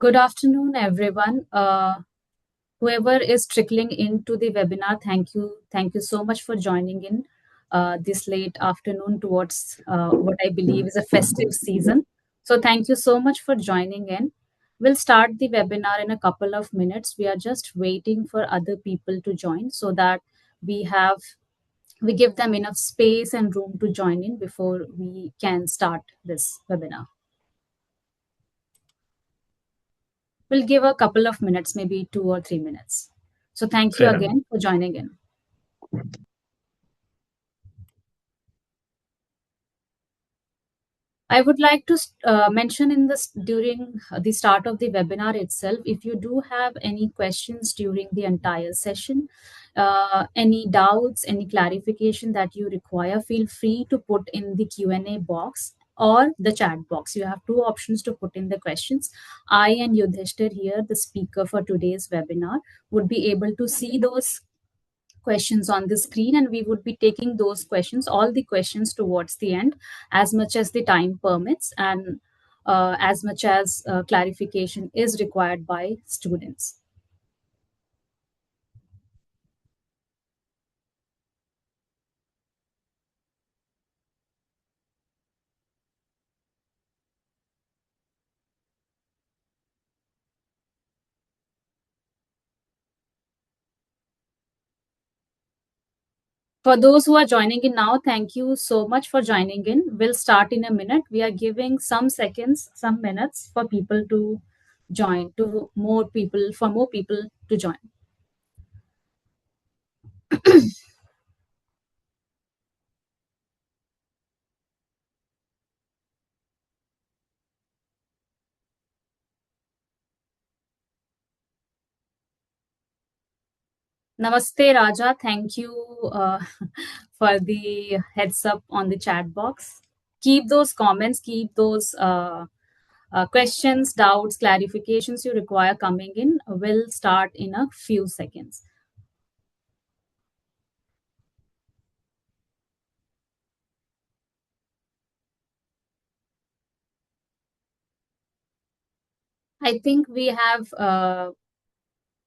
Good afternoon, everyone. Whoever is trickling into the webinar, thank you. Thank you so much for joining in this late afternoon towards what I believe is a festive season. So, thank you so much for joining in. We'll start the webinar in a couple of minutes. We are just waiting for other people to join so that we have we give them enough space and room to join in before we can start this webinar. We'll give a couple of minutes, maybe 2 or 3 minutes. So thank you Fair enough. again for joining in. I would like to mention in this during the start of the webinar itself, if you do have any questions during the entire session, any doubts, any clarification that you require, feel free to put in the Q&A box or the chat box. You have two options to put in the questions. I and Yudhishthir here, the speaker for today's webinar, would be able to see those questions on the screen, and we would be taking those questions, all the questions, towards the end as much as the time permits and as much as clarification is required by students. For those who are joining in now, thank you so much for joining in. We'll start in a minute. We are giving some seconds, some minutes for people to join, for more people to join. Namaste, Raja. Thank you for the heads up on the chat box. Keep those comments, keep those questions, doubts, clarifications you require coming in. We'll start in a few seconds. I think we have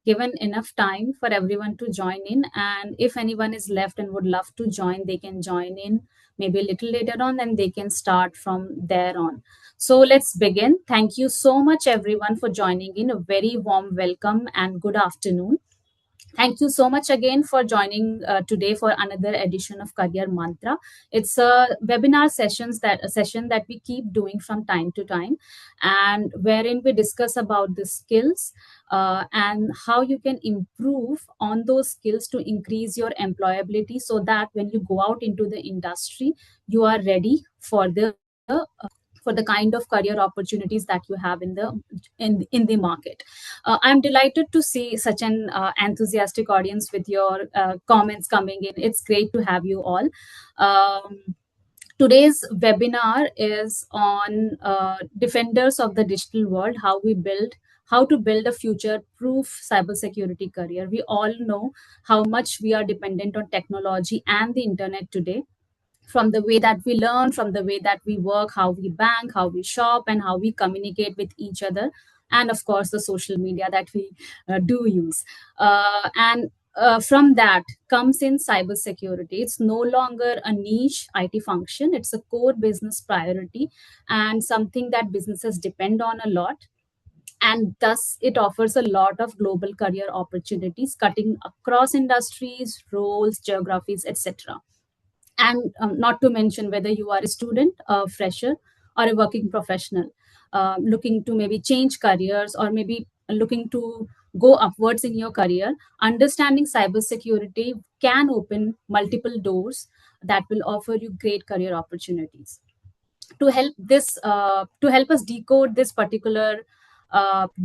given enough time for everyone to join in. And if anyone is left and would love to join, they can join in maybe a little later on, and they can start from there on. So let's begin. Thank you so much, everyone, for joining in. A very warm welcome and good afternoon. Thank you so much again for joining today for another edition of Career Mantra. It's a webinar a session that we keep doing from time to time, and wherein we discuss about the skills and how you can improve on those skills to increase your employability, so that when you go out into the industry, you are ready for the kind of career opportunities that you have in the market. I'm delighted to see such an enthusiastic audience with your comments coming in. It's great to have you all. Um, Today's webinar is on defenders of the digital world, how to build a future-proof cybersecurity career. We all know how much we are dependent on technology and the internet today, from the way that we learn, from the way that we work, how we bank, how we shop, and how we communicate with each other, and of course, the social media that we do use. And From that comes in cybersecurity. It's no longer a niche IT function, it's a core business priority and something that businesses depend on a lot. And thus, it offers a lot of global career opportunities cutting across industries, roles, geographies, etc. And not to mention whether you are a student, a fresher, or a working professional looking to maybe change careers, or maybe looking to go upwards in your career, understanding cybersecurity can open multiple doors that will offer you great career opportunities. To help us decode this particular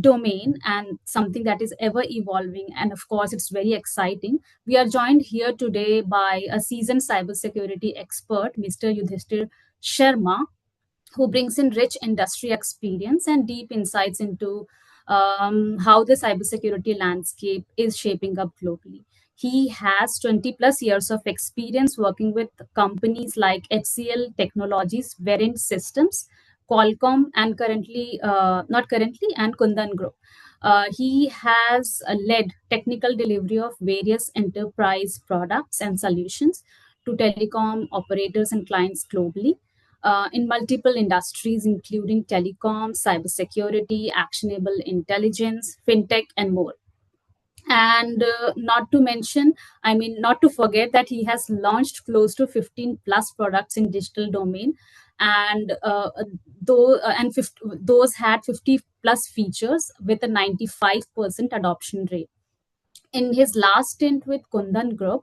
domain, and something that is ever evolving, and of course it's very exciting, we are joined here today by a seasoned cybersecurity expert, Mr. Yudhishthir Sharma, who brings in rich industry experience and deep insights into how the cybersecurity landscape is shaping up globally. He has 20 plus years of experience working with companies like HCL Technologies, Verint Systems, Qualcomm, and currently, not currently, and Kundan Group. He has led technical delivery of various enterprise products and solutions to telecom operators and clients globally in multiple industries, including telecom, cybersecurity, actionable intelligence, fintech, and more. And not to mention, I mean, not to forget that he has launched close to 15 plus products in digital domain, and those had 50 plus features with a 95% adoption rate. In his last stint with Kundan Group,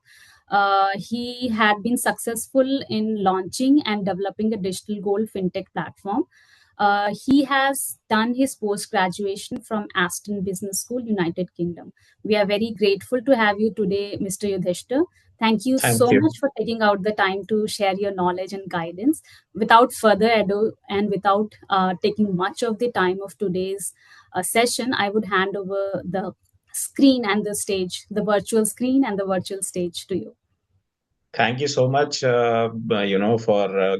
he had been successful in launching and developing a digital gold fintech platform. He has done his post graduation from Aston Business School, United Kingdom. We are very grateful to have you today, Mr. Yudhishthir. Thank you Thank so you. much for taking out the time to share your knowledge and guidance. Without further ado, and without taking much of the time of today's session, I would hand over the screen and the stage, the virtual screen and the virtual stage to you. Thank you so much, for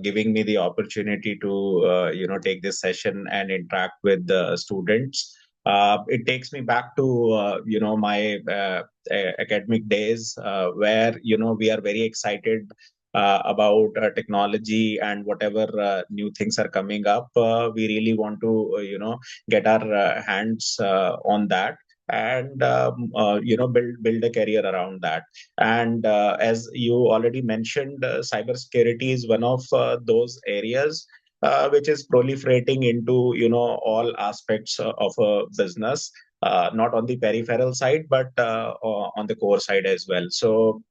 giving me the opportunity to, take this session and interact with the students. It takes me back to, my academic days, where, we are very excited about technology and whatever new things are coming up. We really want to, get our hands on that and, build a career around that. And as you already mentioned, cybersecurity is one of those areas which is proliferating into all aspects of a business. Not on the peripheral side, but on the core side as well. So,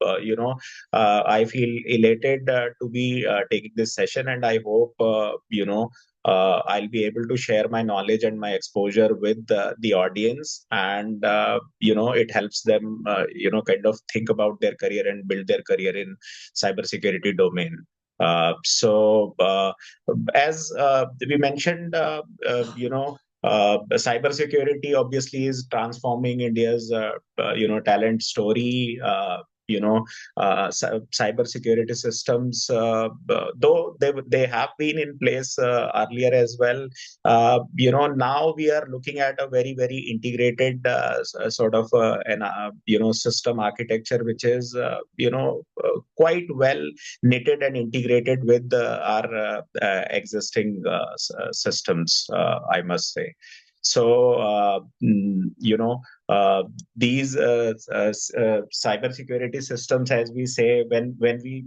I feel elated to be taking this session, and I hope, I'll be able to share my knowledge and my exposure with the audience, and it helps them, kind of think about their career and build their career in cybersecurity domain. As we mentioned, cybersecurity obviously is transforming India's, talent story. Cybersecurity systems, though they have been in place earlier as well. Now we are looking at a very integrated sort of system architecture, which is quite well knitted and integrated with our existing systems, I must say. So, uh, these cybersecurity systems, as we say, when we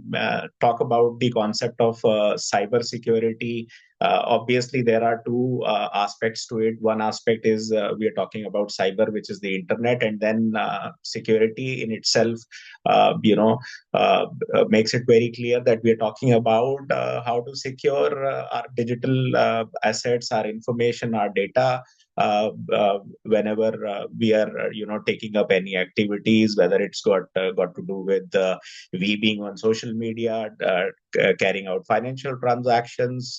talk about the concept of cybersecurity, obviously there are two aspects to it. One aspect is we are talking about cyber, which is the internet, and then security in itself, makes it very clear that we are talking about how to secure our digital assets, our information, our data, whenever we are taking up any activities, whether it's got to do with we being on social media, carrying out financial transactions,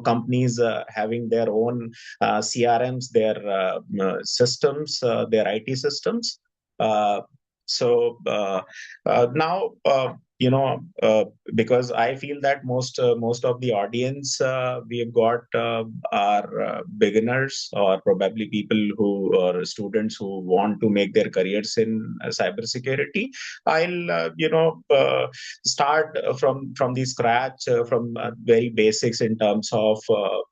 companies having their own CRMs, their systems, their IT systems. uh, now, because I feel that most of the audience we've got are beginners, or probably people who or students who want to make their careers in cybersecurity. I'll start from the scratch, from very basics in terms of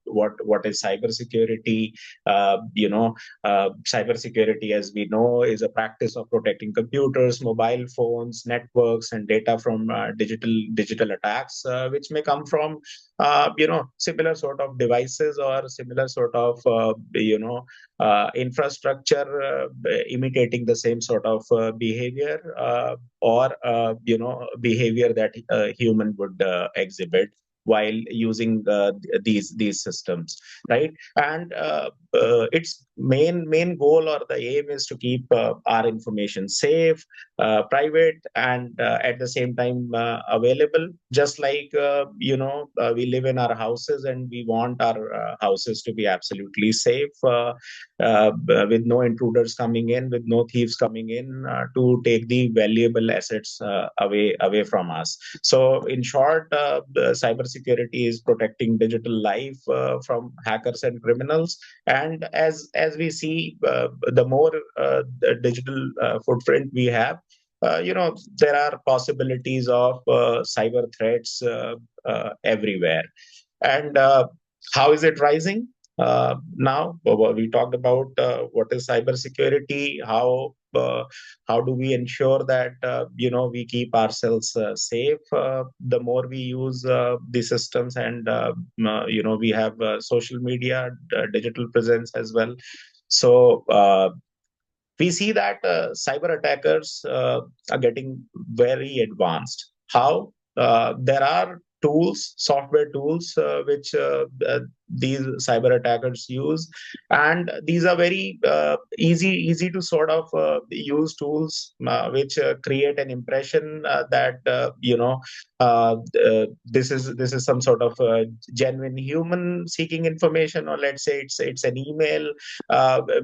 what is cybersecurity. Cybersecurity, as we know, is a practice of protecting computers, mobile phones, networks, and data from digital attacks, which may come from similar sort of devices or similar sort of infrastructure imitating the same sort of behavior, or behavior that a human would exhibit while using these systems, right? And it's main goal or the aim is to keep our information safe, private, and at the same time available. Just like we live in our houses and we want our houses to be absolutely safe, with no intruders coming in, with no thieves coming in to take the valuable assets away from us. So, in short, the cybersecurity is protecting digital life from hackers and criminals. And as we see, the more the digital footprint we have, there are possibilities of cyber threats everywhere. And how is it rising? Now, we talked about what is cybersecurity, how do we ensure that we keep ourselves safe the more we use the systems, and we have social media, digital presence as well. So we see that cyber attackers are getting very advanced. How? There are tools, software tools, which these cyber attackers use, and these are very easy to sort of use tools, which create an impression that this is some sort of genuine human seeking information, or let's say it's an email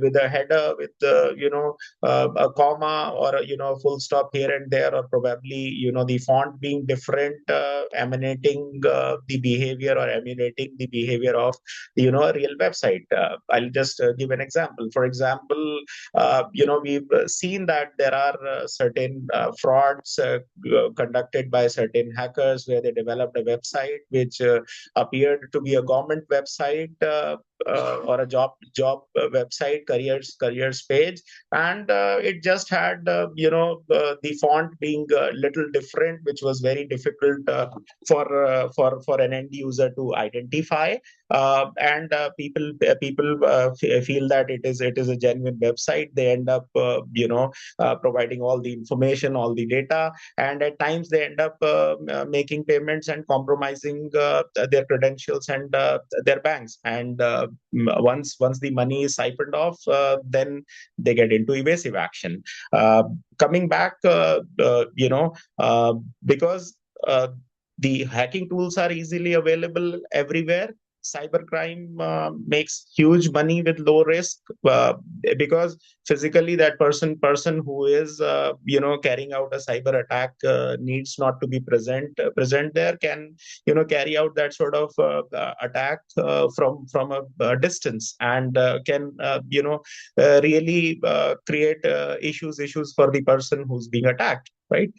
with a header with a comma or full stop here and there, or probably the font being different, emanating the behavior or emulating the behavior of a real website. I'll just give an example. For example, we've seen that there are certain frauds conducted by certain hackers where they developed a website which appeared to be a government website, or a job website, careers page, and it just had the font being a little different, which was very difficult for an end user to identify. And people feel that it is a genuine website. They end up providing all the information, all the data, and at times they end up making payments and compromising their credentials and their banks. And once the money is siphoned off, then they get into evasive action. Coming back, because the hacking tools are easily available everywhere. Cybercrime makes huge money with low risk, because physically that person who is carrying out a cyber attack needs not to be present there, can carry out that sort of attack from a distance, and can really create issues for the person who's being attacked, right?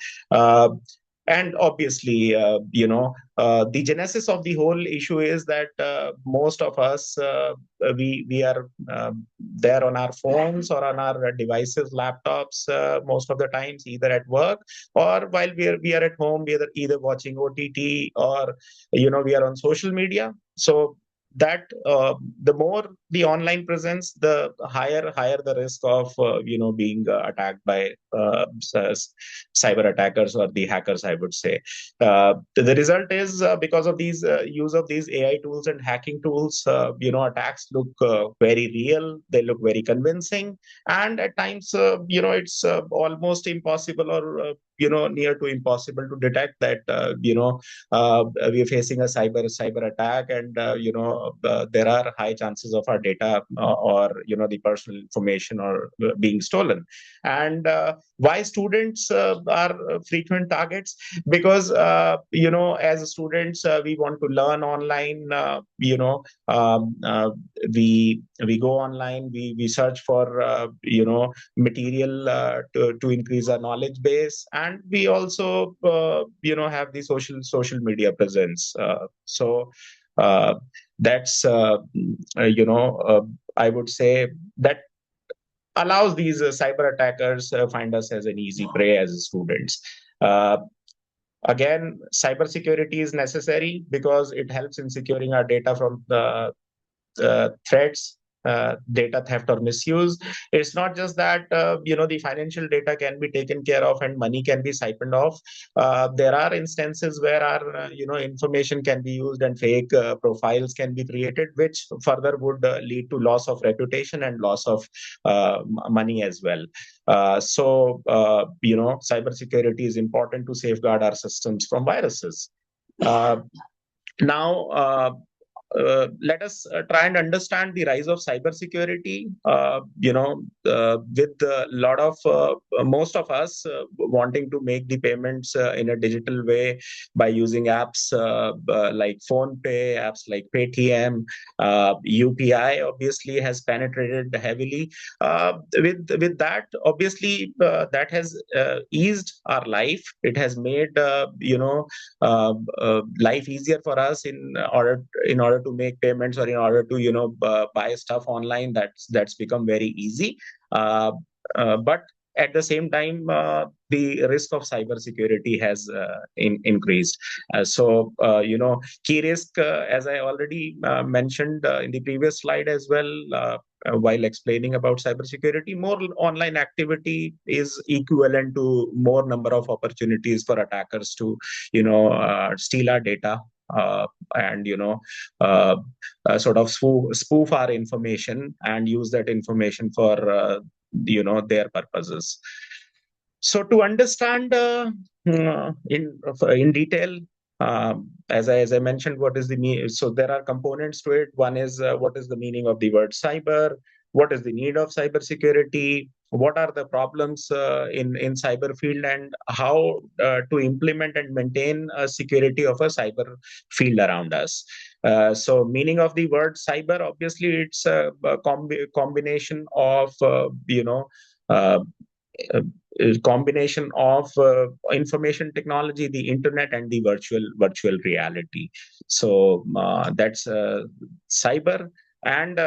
And obviously, the genesis of the whole issue is that most of us, we are there on our phones or on our devices, laptops, most of the times, either at work or while we are at home. We are either watching OTT, or we are on social media. So that the more the online presence, the higher the risk of being attacked by cyber attackers or the hackers, I would say. The result is, because of these use of these AI tools and hacking tools, attacks look very real. They look very convincing, and at times, it's almost impossible, or near to impossible to detect that we are facing a cyber attack, and there are high chances of our data, or the personal information, or being stolen. And why students are frequent targets? Because as students, we want to learn online. We go online, we search for material to increase our knowledge base, and we also have the social media presence. So that's I would say that allows these cyber attackers find us as an easy prey as students. Uh, Again, cybersecurity is necessary because it helps in securing our data from the threats. data theft or misuse. It's not just that the financial data can be taken care of and money can be siphoned off. There are instances where our information can be used and fake profiles can be created, which further would lead to loss of reputation and loss of money as well. Cybersecurity is important to safeguard our systems from viruses. Uh, now, let us try and understand the rise of cybersecurity. With a lot of most of us wanting to make the payments in a digital way by using apps like phone pay, apps like Paytm, UPI obviously has penetrated heavily. With that, obviously, that has eased our life. It has made life easier for us in order to make payments, or in order to buy stuff online. That's become very easy. uh, but at the same time, the risk of cybersecurity has increased. Key risk, as I already mentioned in the previous slide as well, while explaining about cybersecurity, more online activity is equivalent to more number of opportunities for attackers to steal our data, and uh, sort of spoof our information and use that information for their purposes. So to understand in detail, as I mentioned, what is the so there are components to it. One is what is the meaning of the word cyber, what is the need of cybersecurity, what are the problems in cyber field, and how to implement and maintain security of a cyber field around us. So meaning of the word cyber, obviously it's a combination of uh, uh, combination of information technology, the internet, and the virtual reality. So that's cyber. And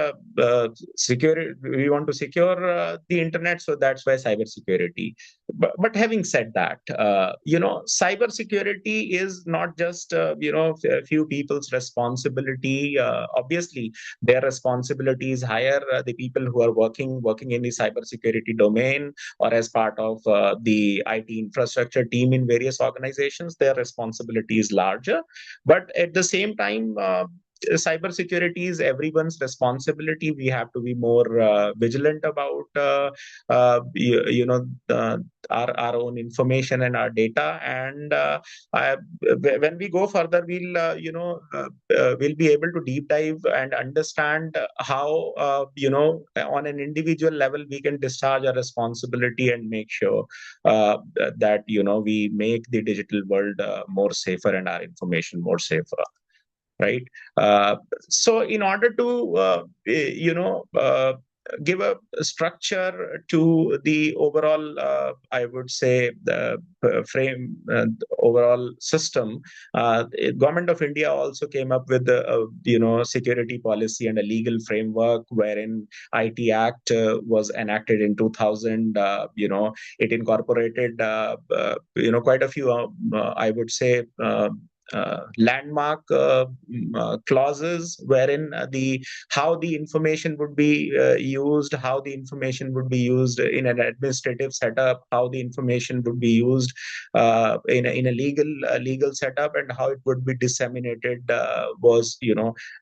security, we want to secure the internet, so that's why cyber security. But having said that, cyber security is not just a few people's responsibility. Obviously their responsibility is higher. The people who are working in the cyber security domain, or as part of the IT infrastructure team in various organizations, their responsibility is larger. But at the same time, cybersecurity is everyone's responsibility. We have to be more vigilant about our own information and our data. And I, when we go further, we'll be able to deep dive and understand how on an individual level we can discharge our responsibility and make sure that we make the digital world more safer and our information more safer, right? So in order to give a structure to the overall, I would say, the frame, overall system, government of India also came up with a security policy and a legal framework wherein IT Act was enacted in 2000. It incorporated quite a few, I would say, landmark clauses, wherein the how the information would be used, how the information would be used in an administrative setup, how the information would be used in a legal setup, and how it would be disseminated was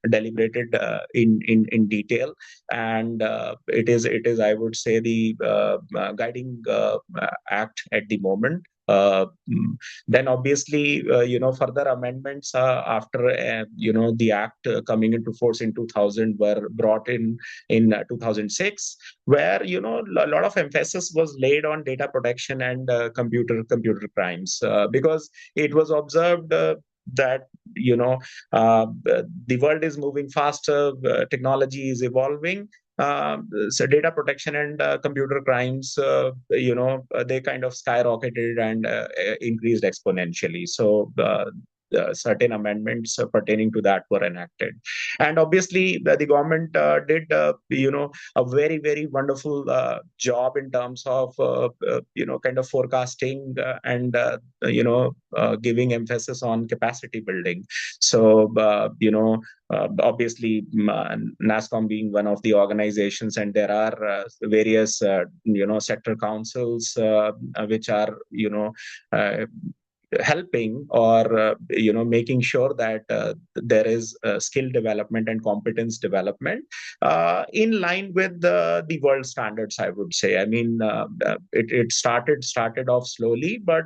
deliberated in detail. And it is, I would say, the guiding act at the moment. Then obviously further amendments after the act coming into force in 2000 were brought in 2006, where a lot of emphasis was laid on data protection and computer crimes, because it was observed that the world is moving faster, technology is evolving. So data protection and computer crimes, they kind of skyrocketed and increased exponentially. So certain amendments pertaining to that were enacted. And obviously, the government did, a very, very wonderful job in terms of, kind of forecasting and giving emphasis on capacity building. So, obviously, NASCOM being one of the organizations, and there are various, sector councils which are, helping or making sure that there is skill development and competence development in line with the world standards, I would say. I mean, it started off slowly, but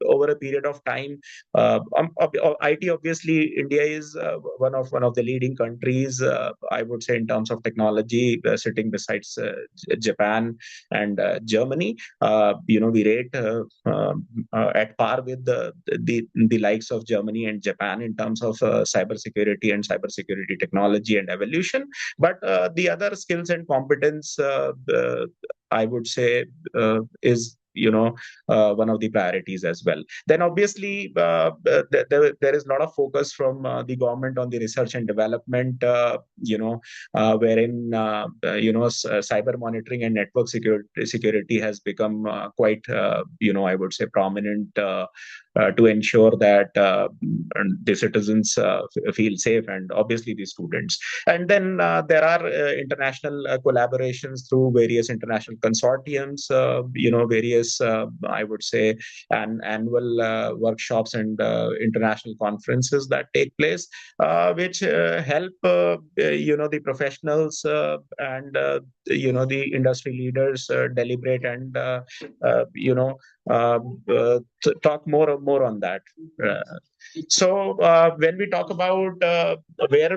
over a period of time, IT, obviously, India is one of the leading countries, I would say, in terms of technology, sitting besides Japan and Germany. We rate at par with the likes of Germany and Japan in terms of cybersecurity and cybersecurity technology and evolution. But the other skills and competence, I would say, is one of the priorities as well. Then obviously, there is a lot of focus from the government on the research and development, wherein cyber monitoring and network security has become quite, I would say, prominent to ensure that the citizens feel safe, and obviously the students. And then there are international collaborations through various international consortiums, various, I would say, annual workshops and international conferences that take place, which help, the professionals and the industry leaders deliberate and, talk more on that. Uh, so when we talk about where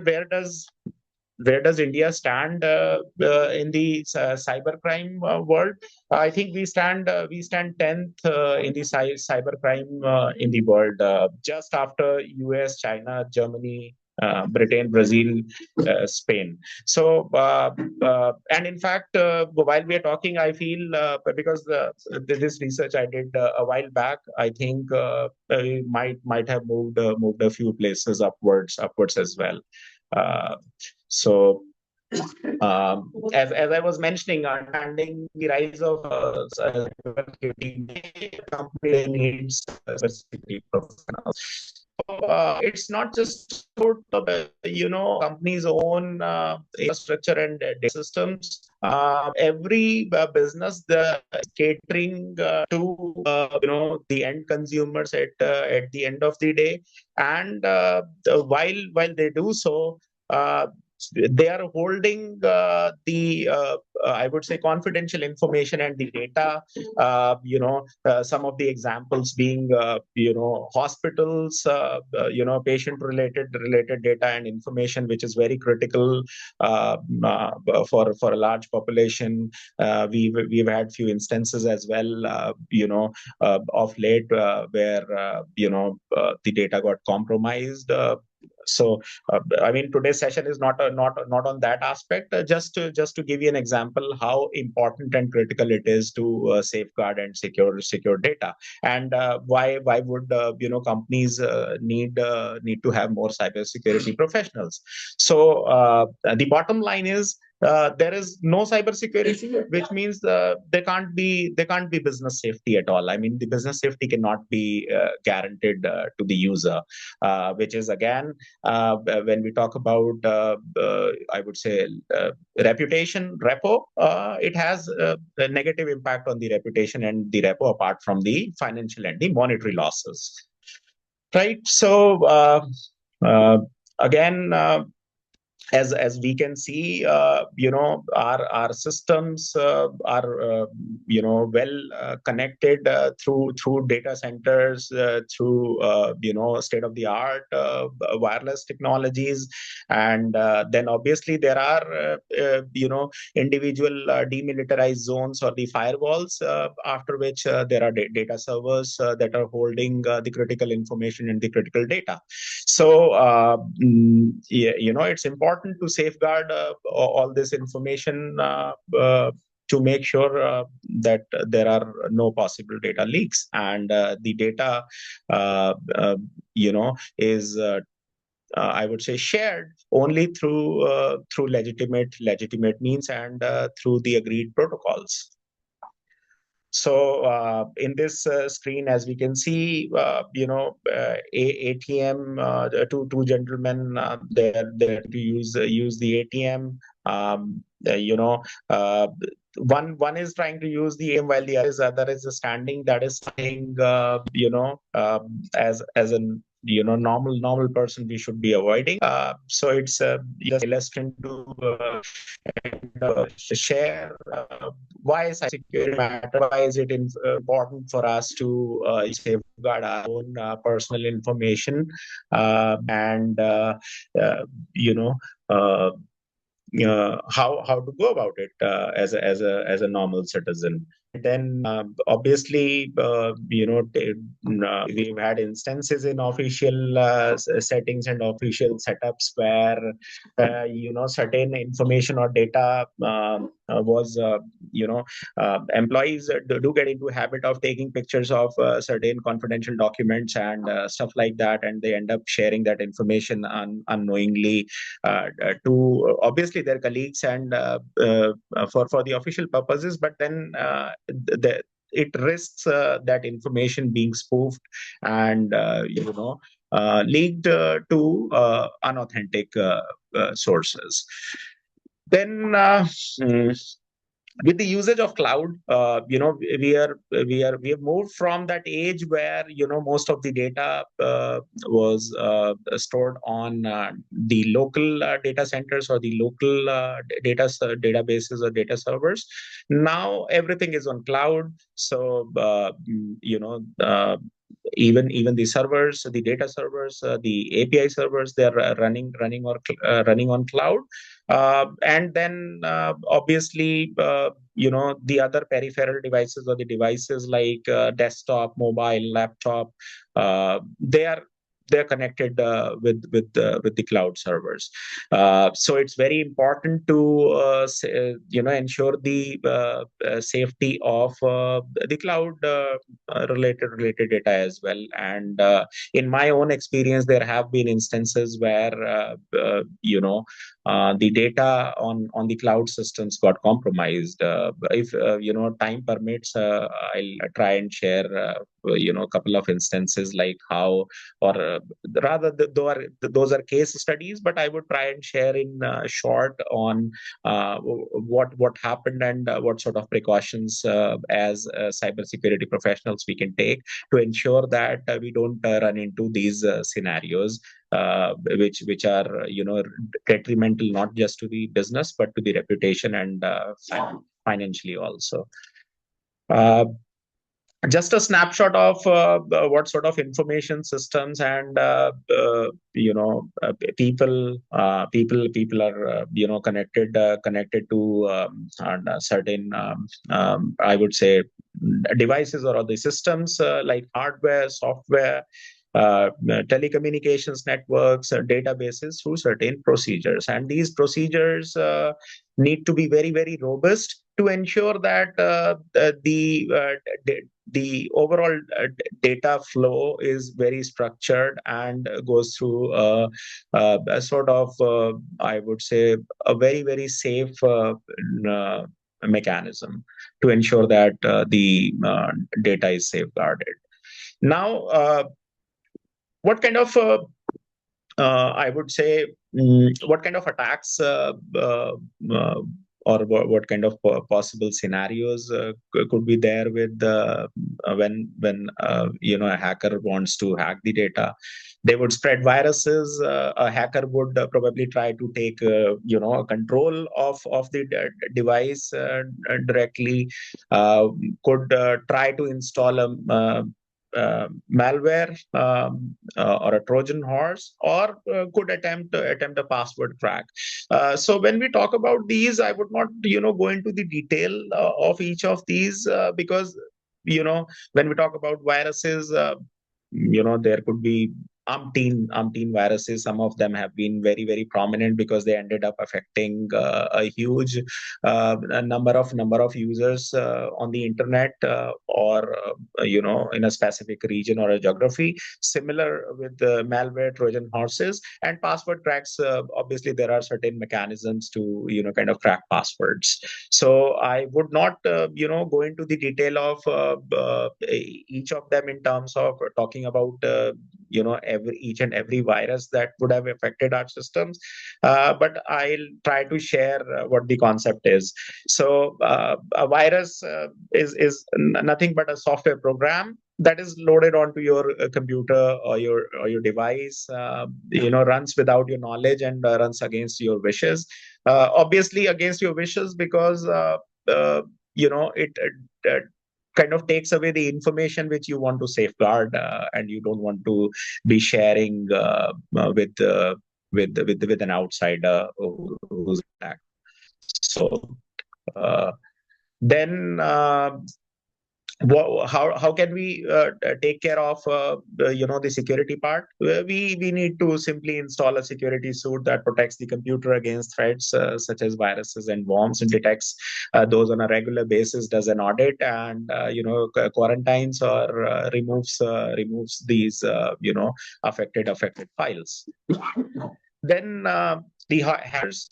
does India stand in the cybercrime world? I think we stand 10th in the cybercrime in the world, just after US, China, Germany, Britain, Brazil, Spain. And in fact, while we are talking, I feel, because this research I did a while back, I think might have moved a few places upwards as well. Uh, so, as I was mentioning, understanding the rise of cybersecurity, company needs cybersecurity professionals. It's not just about company's own infrastructure and data systems. Every business the catering to the end consumers at the end of the day, and while they do so. They are holding I would say, confidential information and the data. Some of the examples being, hospitals, patient related data and information, which is very critical uh, uh, for a large population. We've had few instances as well, of late, where the data got compromised. I mean, today's session is not on that aspect. Just to give you an example, how important and critical it is to safeguard and secure data, and why would companies need to have more cybersecurity professionals. So the bottom line is, there is no cybersecurity, which means there can't be business safety at all. I mean, the business safety cannot be guaranteed to the user, which is again, when we talk about, I would say, reputation, repo, it has a negative impact on the reputation and the repo, apart from the financial and the monetary losses. Right. So, uh, again, as we can see, our systems are well connected through data centers, through state of the art wireless technologies, and then obviously there are individual demilitarized zones or the firewalls, after which there are data servers that are holding the critical information and the critical data. So, yeah, it's important to safeguard all this information to make sure that there are no possible data leaks, and the data is I would say shared only through legitimate means and through the agreed protocols. So in this screen, as we can see, ATM, the two gentlemen, they're there to use the ATM. Um, uh, you know, uh, one is trying to use the ATM while the other is standing. That is something as an normal person we should be avoiding. So it's just illustrating to share why cybersecurity matter, why is it important for us to safeguard our own personal information, and you know uh, how to go about it as a normal citizen. Then obviously we've had instances in official settings and official setups where certain information or data was employees do get into habit of taking pictures of certain confidential documents and stuff like that, and they end up sharing that information unknowingly to obviously their colleagues and for the official purposes, but then it risks that information being spoofed and leaked to unauthentic sources. Then with the usage of cloud, we have moved from that age where most of the data was stored on the local data centers or the local databases or data servers. Now everything is on cloud. So even the servers, the data servers, the API servers, they're running on cloud. And then obviously the other peripheral devices or the devices like desktop, mobile, laptop, they are they're connected with the cloud servers. So it's very important to ensure the safety of the cloud related data as well. And in my own experience, there have been instances where the data on the cloud systems got compromised. If time permits, I'll try and share a couple of instances like how, or rather those are case studies, but I would try and share in short on what happened and what sort of precautions as cybersecurity professionals we can take to ensure that we don't run into these scenarios which are detrimental not just to the business but to the reputation and financially also. Uh, just a snapshot of what sort of information systems and people are connected to and, certain I would say devices or other systems like hardware, software, telecommunications networks, databases through certain procedures. And these procedures need to be very, very robust to ensure that the overall data flow is very structured and goes through a sort of, I would say, a very, very safe mechanism to ensure that the data is safeguarded. Now, what kind of I would say, what kind of attacks or what kind of possible scenarios could be there with when a hacker wants to hack the data? They would spread viruses. A hacker would probably try to take control of the device directly. Could try to install a malware or a Trojan horse, or could attempt a password crack. So when we talk about these, I would not go into the detail of each of these because when we talk about viruses, there could be umpteen viruses. Some of them have been very, very prominent because they ended up affecting a huge number of users on the internet, or in a specific region or a geography. Similar with the malware, Trojan horses, and password cracks. Obviously, there are certain mechanisms to kind of crack passwords. So I would not go into the detail of each of them in terms of talking about every each and every virus that would have affected our systems, but I'll try to share what the concept is. So a virus is nothing but a software program that is loaded onto your computer or your device, runs without your knowledge, and runs against your wishes. Obviously against your wishes, because uh, it kind of takes away the information which you want to safeguard, and you don't want to be sharing with an outsider who's attacked. So uh, then how can we take care of the security part? We need to simply install a security suite that protects the computer against threats such as viruses and worms, and detects those on a regular basis, does an audit, and quarantines or removes these affected files. Then hackers,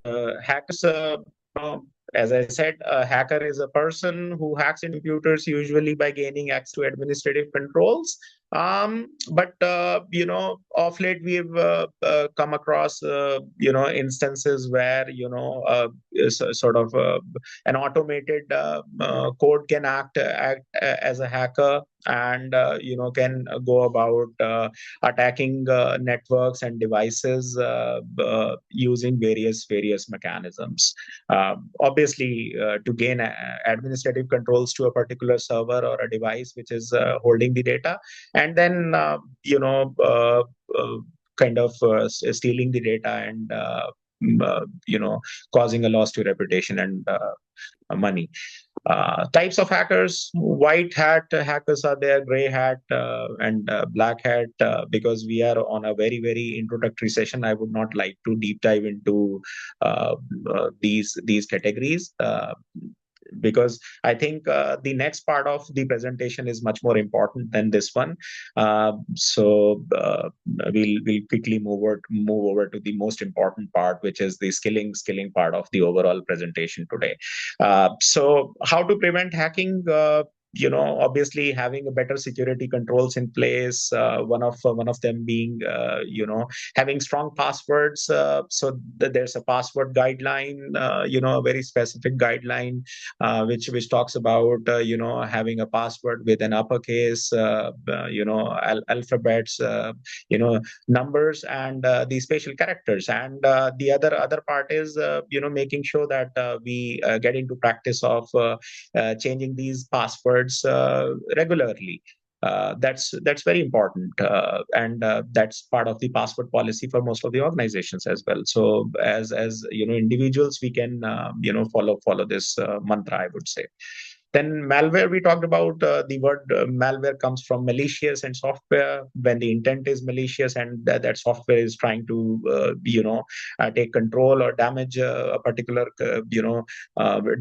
uh, as I said, a hacker is a person who hacks in computers, usually by gaining access to administrative controls. But of late we've come across instances where sort of an automated code can act as a hacker, and can go about attacking networks and devices using various mechanisms. Obviously, to gain administrative controls to a particular server or a device which is holding the data, and then kind of stealing the data, and causing a loss to reputation and money. Types of hackers: white hat hackers are there, gray hat, and black hat. Because we are on a very, very introductory session, I would not like to deep dive into these categories. Because I think the next part of the presentation is much more important than this one. So we'll quickly move over to the most important part, which is the skilling part of the overall presentation today. So how to prevent hacking? Obviously having a better security controls in place. One of them being having strong passwords. So there's a password guideline, a very specific guideline which talks about having a password with an uppercase, alphabets, numbers, and the special characters. And the other part is making sure that we get into practice of changing these passwords regularly. That's very important, and that's part of the password policy for most of the organizations as well. So as individuals, we can follow this mantra, I would say. Then malware, we talked about. The word malware comes from malicious and software. When the intent is malicious and that software is trying to take control or damage a particular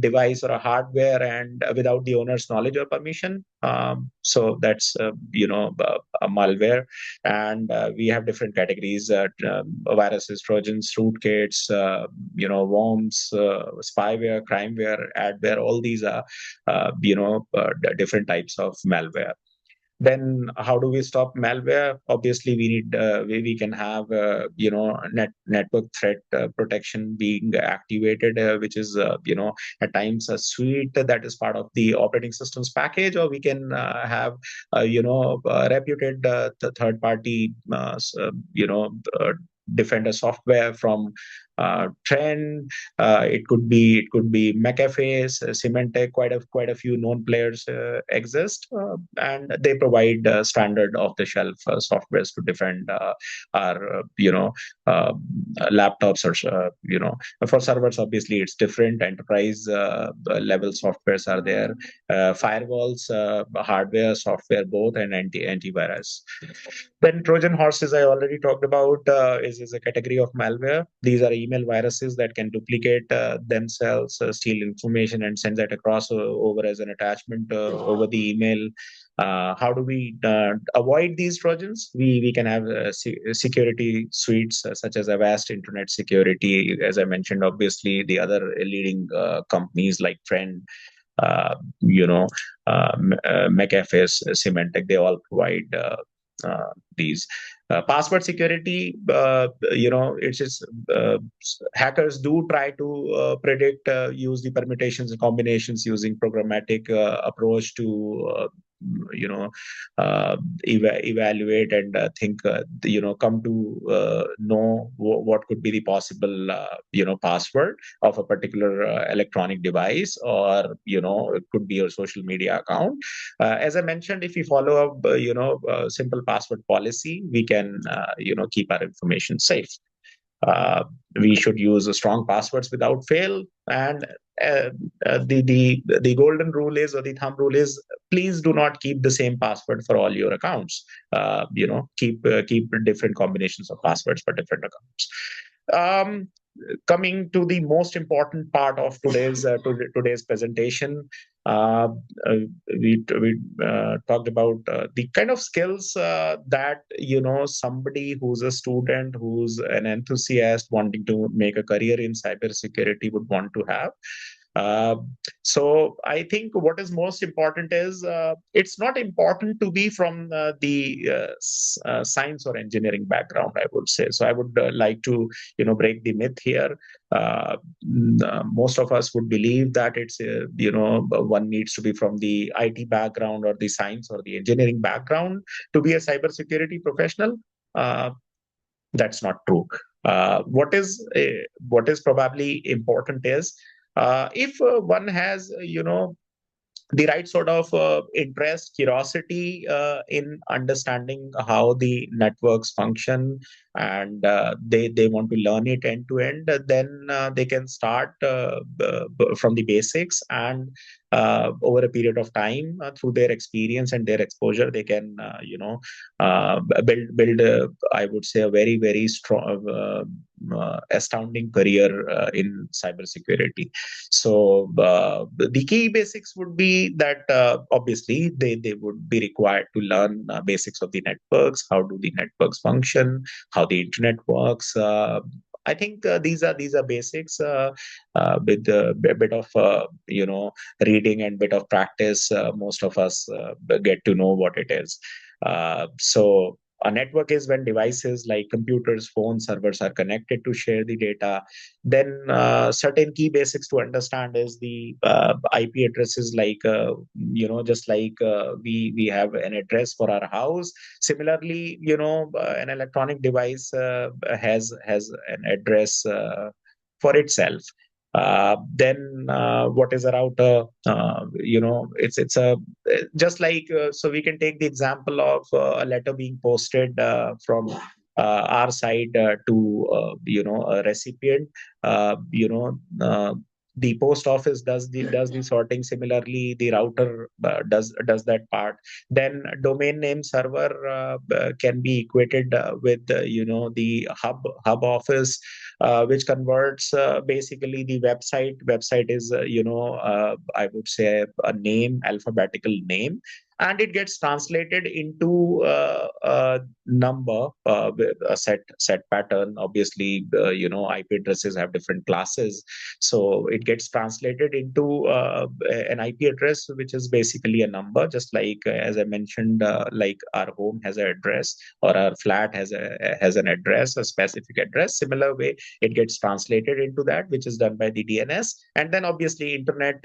device or a hardware, and without the owner's knowledge or permission. So that's a malware. And we have different categories: viruses, trojans, rootkits, worms, spyware, crimeware, adware. All these are different types of malware. Then how do we stop malware? Obviously we need we can have network threat protection being activated, which is at times a suite that is part of the operating systems package, or we can have reputed third party defender software from Trend. It could be McAfee, Symantec. Quite a few known players exist, and they provide standard off the shelf softwares to defend our uh, laptops, or for servers. Obviously, it's different. Enterprise level softwares are there. Firewalls, hardware, software, both, and antivirus. Then Trojan horses, I already talked about, is a category of malware. These are email viruses that can duplicate themselves, steal information, and send that across over as an attachment over the email. How do we avoid these Trojans? We can have security suites such as Avast Internet Security, as I mentioned. Obviously, the other leading companies like Trend, uh, you know, McAfee, Symantec, they all provide these. Password security, it's just hackers do try to predict, use the permutations and combinations using programmatic approach to, you know, uh, evaluate and think, come to know what could be the possible, password of a particular electronic device, or it could be your social media account. As I mentioned, if we follow up simple password policy, we can keep our information safe. uh, we should use strong passwords without fail. And uh, the golden rule is, or the thumb rule is, please do not keep the same password for all your accounts. Keep different combinations of passwords for different accounts. um, Coming to the most important part of today's presentation, uh, uh, we talked about the kind of skills that somebody who's a student, who's an enthusiast wanting to make a career in cybersecurity would want to have. Uh, so I think what is most important is, it's not important to be from the science or engineering background, I would say. So I would like to break the myth here. Most of us would believe that it's one needs to be from the IT background or the science or the engineering background to be a cybersecurity professional. Uh, that's not true. What is probably important is, if one has the right sort of interest, curiosity in understanding how the networks function, and they want to learn it end to end, then they can start from the basics, and over a period of time, through their experience and their exposure, they can build I would say a very, very strong, astounding career in cybersecurity. So the key basics would be that, obviously they would be required to learn basics of the networks. How do the networks function? How the internet works? I think these are basics. With a bit of reading and bit of practice, most of us get to know what it is. So a network is when devices like computers, phones, servers are connected to share the data. Then certain key basics to understand is the IP addresses, like just like we have an address for our house. Similarly, an electronic device has an address for itself. Then what is a router? It's a just like, so we can take the example of a letter being posted from our side to a recipient. The post office does the sorting. Similarly, the router does that part. Then domain name server can be equated with the hub office, which converts basically the website. Website is I would say a name, alphabetical name, and it gets translated into a number, with a set pattern. Obviously, IP addresses have different classes, so it gets translated into an IP address, which is basically a number. Just like, as I mentioned, like our home has an address, or our flat has an address, a specific address. Similar way, it gets translated into that, which is done by the DNS. And then obviously internet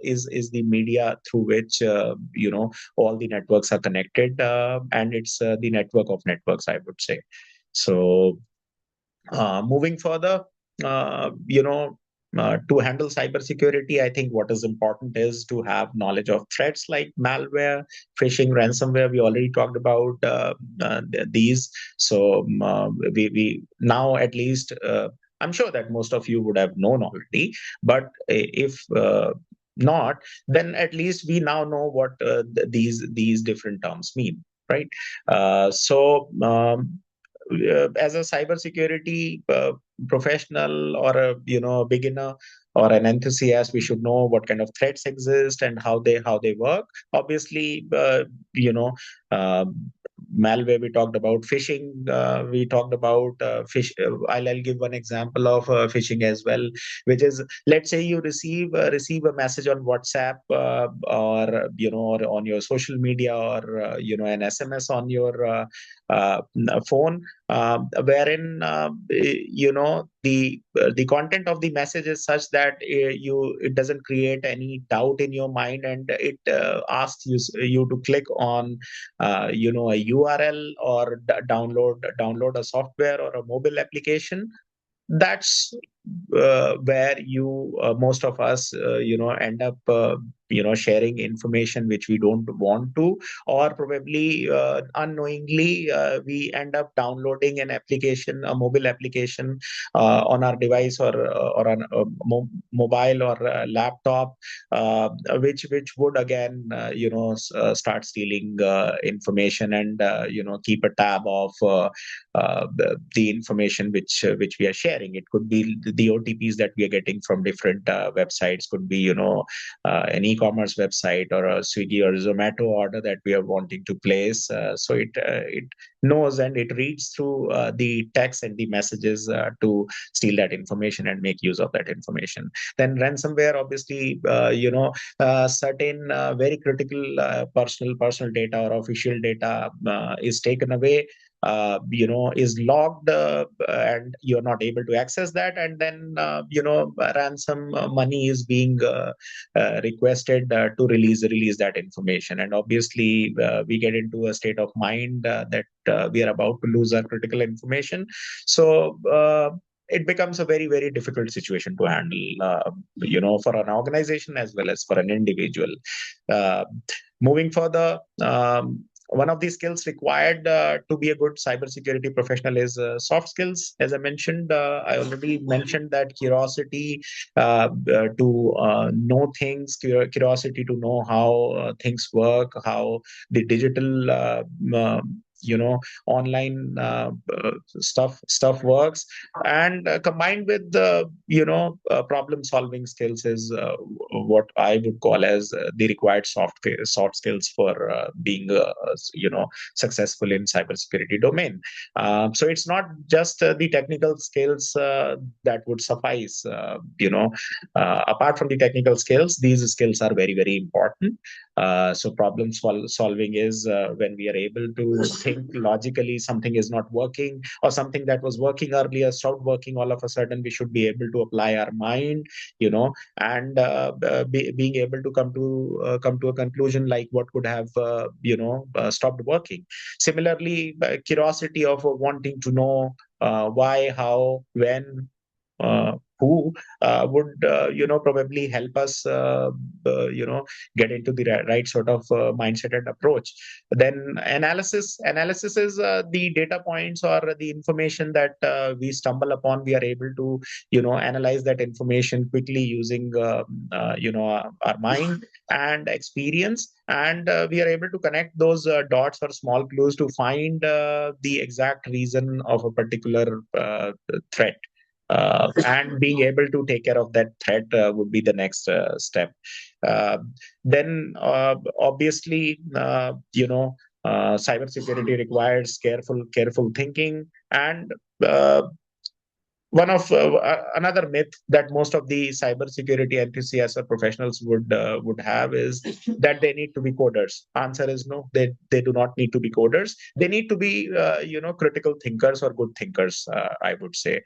is the media through which all the networks are connected, and it's the network of networks, I would say. So moving further, to handle cybersecurity, I think what is important is to have knowledge of threats like malware, phishing, ransomware. We already talked about these. So we now at least. I'm sure that most of you would have known already, but if not, then at least we now know what these different terms mean, right? As a cybersecurity professional or a beginner or an enthusiast, we should know what kind of threats exist and how they work. Obviously, uh, malware, we talked about phishing, we talked about fish. I'll give one example of phishing as well, which is, let's say you receive a message on WhatsApp, or or on your social media, or an SMS on your phone, wherein the content of the message is such that it doesn't create any doubt in your mind, and it asks you to click on a URL, or download a software or a mobile application. That's where you most of us end up sharing information which we don't want to, or probably unknowingly we end up downloading an application, a mobile application, on our device, or on a mobile or a laptop, which would again start stealing information, and keep a tab of the information which we are sharing. It could be the OTPs that we are getting from different websites, could be an e-commerce website, or a Swiggy or Zomato order that we are wanting to place. So it knows and it reads through the text and the messages to steal that information and make use of that information. Then ransomware, obviously, certain very critical personal data or official data is taken away, is logged, and you're not able to access that, and then ransom money is being requested to release that information. And obviously we get into a state of mind that we are about to lose our critical information. So it becomes a very, very difficult situation to handle, for an organization as well as for an individual. uh, Moving further, one of the skills required to be a good cybersecurity professional is soft skills. As I mentioned, I already mentioned that curiosity to know things, curiosity to know how things work, how the digital online stuff works, and combined with the problem solving skills is what I would call as the required soft skills for being successful in cybersecurity domain. So it's not just the technical skills that would suffice. Apart from the technical skills, these skills are very, very important. So problem solving is when we are able to think logically. Something is not working, or something that was working earlier stopped working all of a sudden. We should be able to apply our mind, and being able to come to a conclusion, like what could have stopped working. Similarly, curiosity of wanting to know why, how, when, who would probably help us get into the right sort of mindset and approach. Then analysis is the data points or the information that we stumble upon. We are able to analyze that information quickly using our mind and experience, and we are able to connect those dots or small clues to find the exact reason of a particular threat, and being able to take care of that threat would be the next step. Uh, then obviously, cybersecurity requires careful thinking, and uh, one of another myth that most of the cybersecurity enthusiasts or professionals would have is that they need to be coders. Answer is no. They do not need to be coders. They need to be critical thinkers or good thinkers, I would say.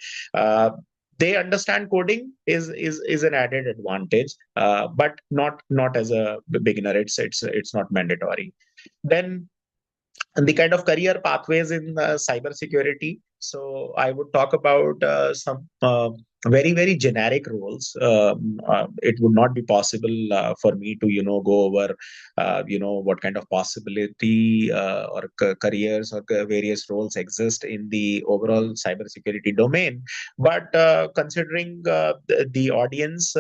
They understand coding is an added advantage, but not as a beginner. It's not mandatory. Then, and the kind of career pathways in cybersecurity. So I would talk about some. very generic roles. It would not be possible for me to go over what kind of possibility or careers or various roles exist in the overall cybersecurity domain. But considering the audience,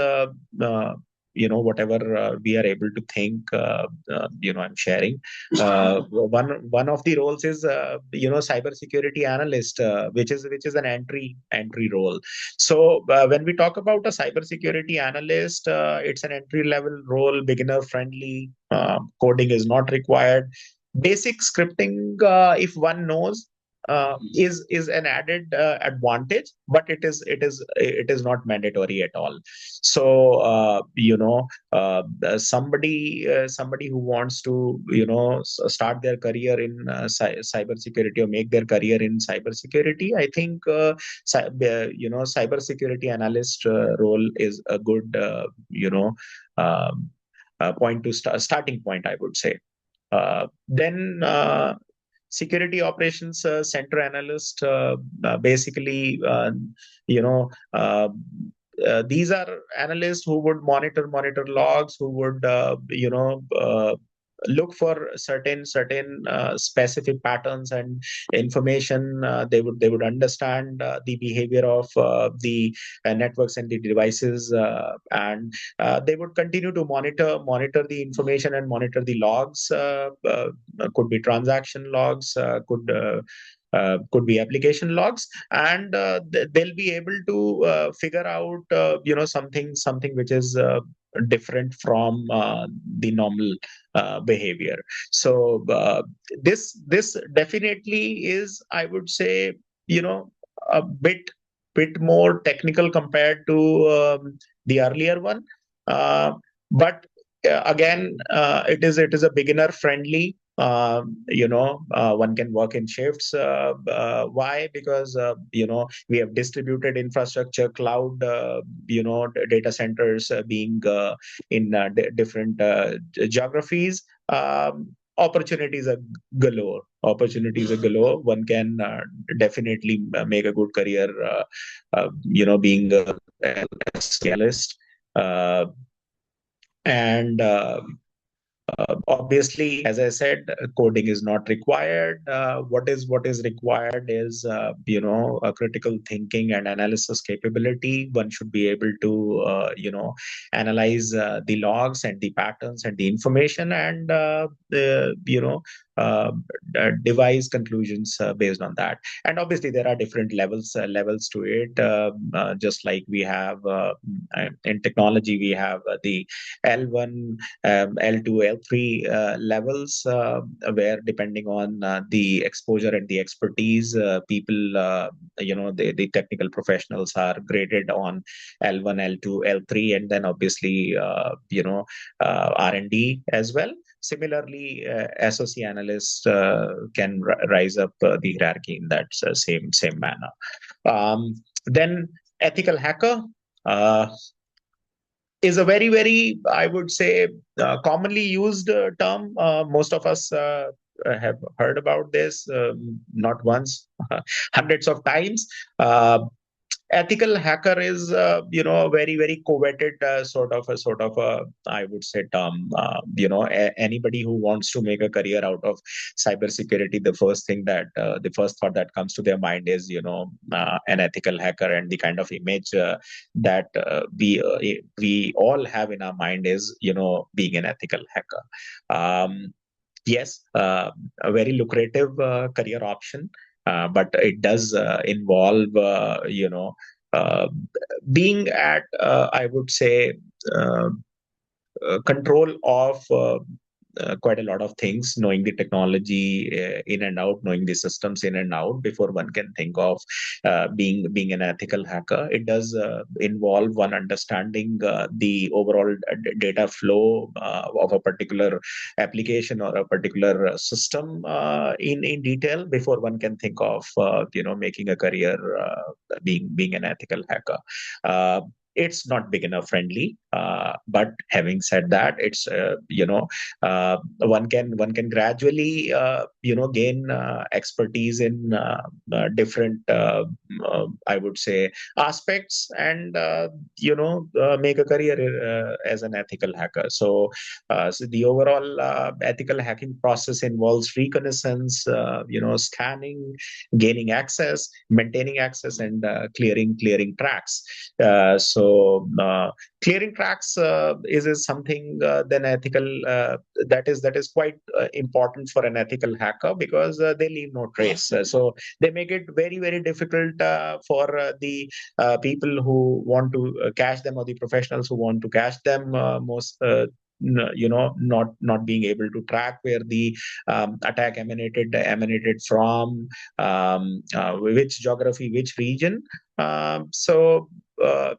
whatever we are able to think, I'm sharing. One of the roles is cybersecurity analyst, which is an entry role. So when we talk about a cybersecurity analyst, it's an entry level role, beginner friendly. Coding is not required. Basic scripting, if one knows, is an added advantage, but it is not mandatory at all. So somebody who wants to start their career in cybersecurity or make their career in cybersecurity, I think cybersecurity analyst role is a good um, point to starting point, I would say. Then security operations center analyst, basically, you know these are analysts who would monitor logs, who would look for certain specific patterns and information. They would understand the behavior of the networks and the devices, and they would continue to monitor the information and monitor the logs. Could be transaction logs, could be application logs, and they'll be able to figure out something which is different from the normal behavior. So this definitely is, I would say, a bit more technical compared to the earlier one. uh, but again, it is a beginner friendly. One can work in shifts. Why? Because we have distributed infrastructure, cloud, data centers being in different geographies. Opportunities are galore. Opportunities are galore. One can definitely make a good career, being a analyst. Uh, and Obviously, as I said, coding is not required. What is required is a critical thinking and analysis capability. One should be able to analyze the logs and the patterns and the information, and uh, devise conclusions based on that. And obviously, there are different levels to it. Just like we have in technology, we have the L1, L2, L3 levels, where depending on the exposure and the expertise, people, the technical professionals are graded on L1, L2, L3, and then obviously, R&D as well. Similarly, SOC analysts can rise up the hierarchy in that same manner. Then ethical hacker. Uh, is a very, I would say, commonly used term. Most of us have heard about this, not once, hundreds of times. Ethical hacker is a very coveted sort of a, I would say, term. Anybody who wants to make a career out of cybersecurity, the first thought that comes to their mind is an ethical hacker, and the kind of image that we all have in our mind is being an ethical hacker. Yes, a very lucrative career option, but it does involve, uh, being at, I would say, uh, control of quite a lot of things, knowing the technology in and out, knowing the systems in and out before one can think of being an ethical hacker. It does involve one understanding the overall data flow of a particular application or a particular system in detail before one can think of making a career being an ethical hacker. It's not beginner friendly. But having said that, it's one can gradually gain expertise in different I would say aspects, and make a career as an ethical hacker. So the overall ethical hacking process involves reconnaissance, scanning, gaining access, maintaining access, and clearing tracks. Clearing tracks is something then ethical that is quite important for an ethical hacker, because they leave no trace. So they make it very very difficult for the people who want to cache them, or the professionals who want to cache them, most not being able to track where the attack emanated from, which geography, which region.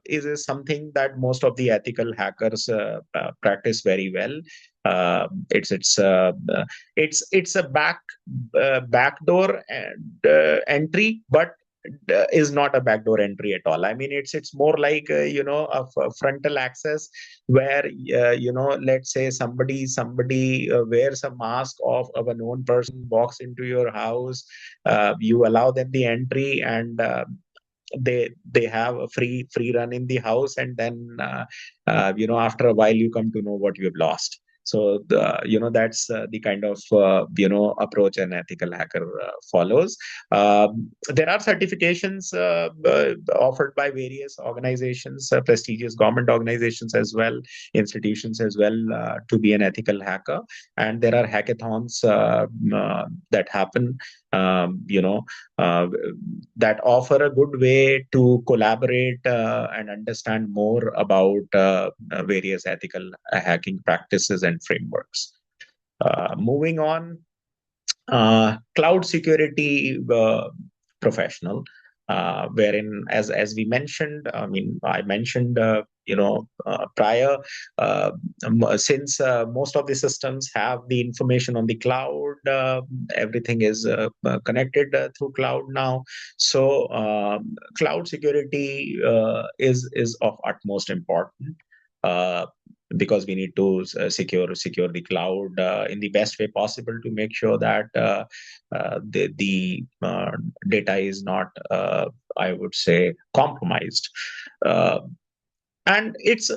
Is something that most of the ethical hackers practice very well. It's a backdoor and entry, but is not a backdoor entry at all. I mean, it's more like a frontal access, where let's say somebody wears a mask of a known person, walks into your house, you allow them the entry, and they have a free run in the house, and then after a while you come to know what you've lost. That's the kind of approach an ethical hacker follows. There are certifications offered by various organizations, prestigious government organizations as well, institutions as well, to be an ethical hacker. And there are hackathons that happen, uh, that offer a good way to collaborate and understand more about various ethical hacking practices and frameworks. Moving on, cloud security professional, wherein, as we mentioned, I mentioned, prior, since most of the systems have the information on the cloud, everything is connected through cloud now. So cloud security is of utmost importance. Uh, because we need to secure the cloud in the best way possible, to make sure that the data is not, I would say, compromised. Uh, and it's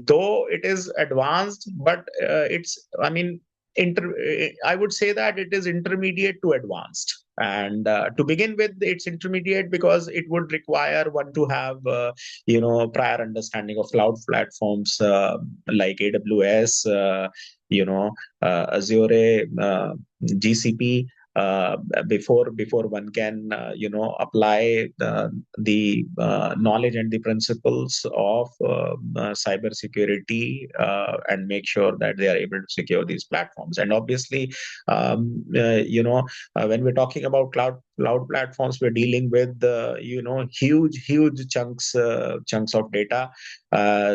though it is advanced, but it's I mean I would say that it is intermediate to advanced. And to begin with, it's intermediate because it would require one to have prior understanding of cloud platforms like AWS, you know Azure, GCP, before one can apply the knowledge and the principles of cybersecurity, and make sure that they are able to secure these platforms. And obviously, when we're talking about cloud platforms, we're dealing with huge chunks of data.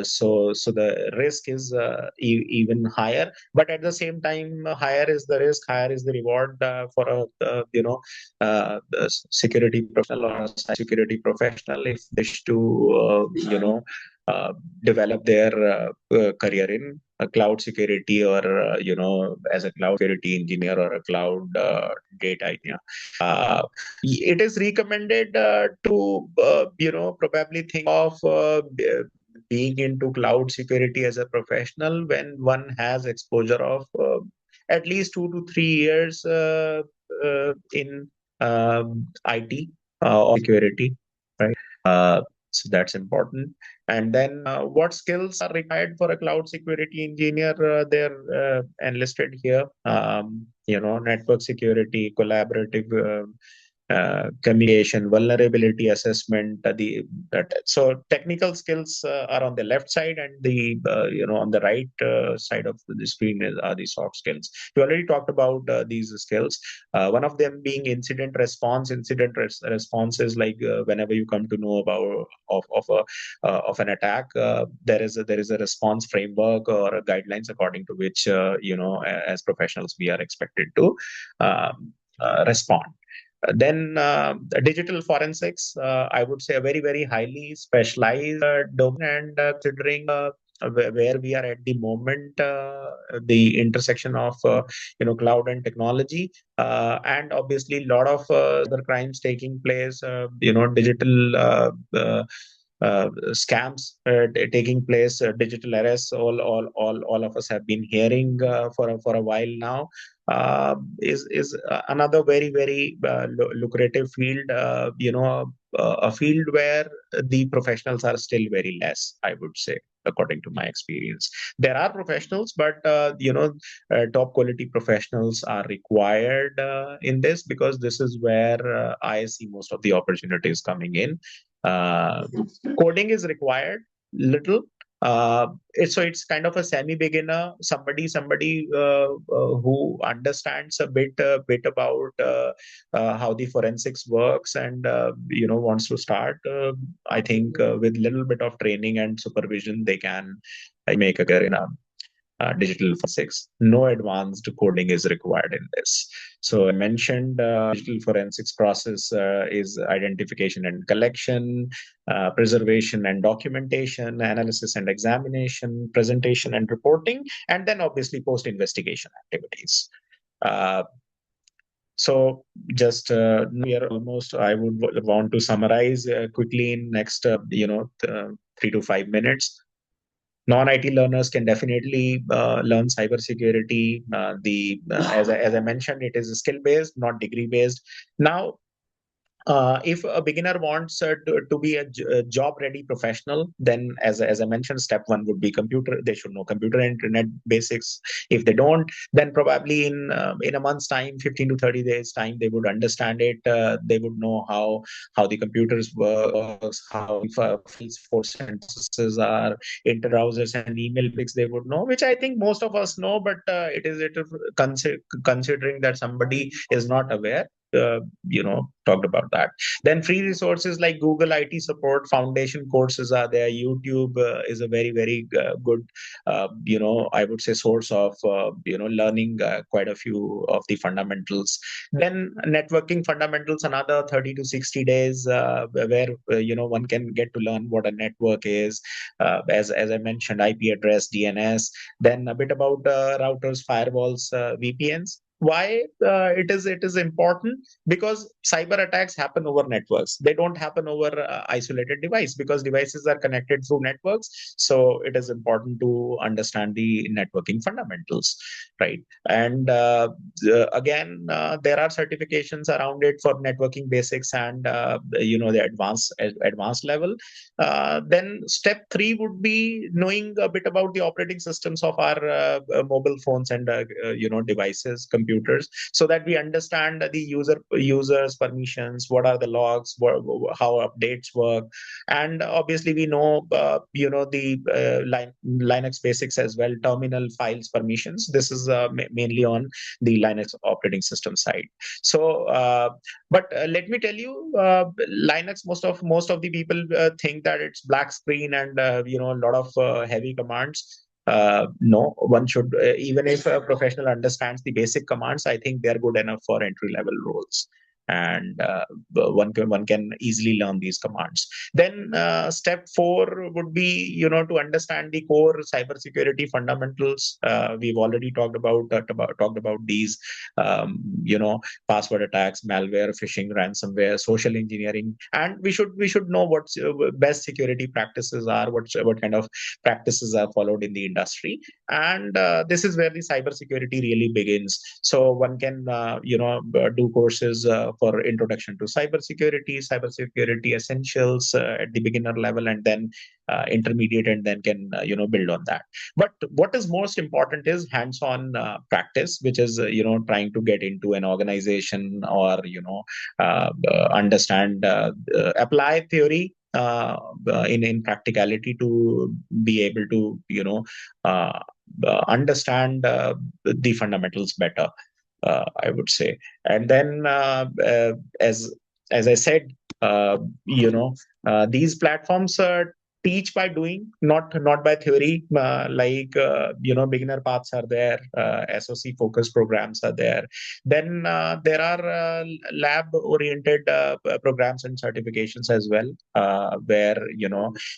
So the risk is even higher, but at the same time, higher is the risk, higher is the reward for a security professional or a security professional, if they wish to develop their career in cloud security, or as a cloud security engineer or a cloud data engineer. It is recommended to probably think of being into cloud security as a professional when one has exposure of at least 2 to 3 years in IT or security, right? So that's important. And then, what skills are required for a cloud security engineer? They're enlisted here. Network security, collaborative communication, vulnerability assessment. So technical skills are on the left side, and the on the right side of the screen are the soft skills. We already talked about these skills. One of them being incident response. Response is like whenever you come to know about of an attack, there is a response framework or guidelines according to which as professionals we are expected to respond. Then digital forensics, I would say a very, very highly specialized domain, and considering where we are at the moment, the intersection of cloud and technology, and obviously a lot of other crimes taking place, digital scams taking place, digital arrests. All of us have been hearing for a while now. Is another very, very lucrative field. A field where the professionals are still very less, I would say, according to my experience. There are professionals, but top quality professionals are required in this, because this is where I see most of the opportunities coming in. uh, Coding is required little. It's kind of a semi beginner, somebody who understands a bit about how the forensics works, and wants to start. I think with little bit of training and supervision, they can make a career in a digital forensics. No advanced coding is required in this. So I mentioned digital forensics process is identification and collection, preservation and documentation, analysis and examination, presentation and reporting, and then obviously post investigation activities. Uh, so just we are almost. I would want to summarize quickly in next 3 to 5 minutes. Non-IT learners can definitely learn cybersecurity. As I mentioned, it is skill based, not degree based. Now, if a beginner wants to be a job ready professional, then as I mentioned, step one would be computer. They should know computer and internet basics. If they don't, then probably in a month's time, 15 to 30 days time, they would understand it. They would know how the computers works, how files, force sentences are, inter-browsers and email pics. They would know, which I think most of us know, but it is considering that somebody is not aware. Talked about that. Then free resources like Google IT support, foundation courses are there. YouTube is a very, very good I would say source of learning quite a few of the fundamentals. Then networking fundamentals, another 30 to 60 days where one can get to learn what a network is, as I mentioned, IP address, DNS. Then a bit about routers, firewalls, VPNs. Why it is important? Because cyber attacks happen over networks. They don't happen over isolated device, because devices are connected through networks. So it is important to understand the networking fundamentals, right? And again, there are certifications around it for networking basics and the advanced level. Then step three would be knowing a bit about the operating systems of our mobile phones and devices, computers, so that we understand the users permissions, what are the logs, how updates work. And obviously we know the Linux basics as well, terminal files permissions. This is mainly on the Linux operating system side. So but let me tell you, Linux, most of the people think that it's black screen and a lot of heavy commands. No, one should, even if a professional understands the basic commands, I think they're good enough for entry level roles. And one can easily learn these commands. Then step four would be to understand the core cybersecurity fundamentals. We've already talked about these. Um, you know, Password attacks, malware, phishing, ransomware, social engineering, and we should know what best security practices are, what kind of practices are followed in the industry. And this is where the cybersecurity really begins. So one can do courses for introduction to cybersecurity essentials at the beginner level, and then intermediate, and then can build on that. But what is most important is hands-on practice, which is trying to get into an organization, or understand, apply theory in practicality, to be able to uh, understand the fundamentals better, I would say. And then as I said, uh, you know these platforms teach by doing, not by theory. Beginner paths are there, SOC focused programs are there. Then there are lab oriented programs and certifications as well, where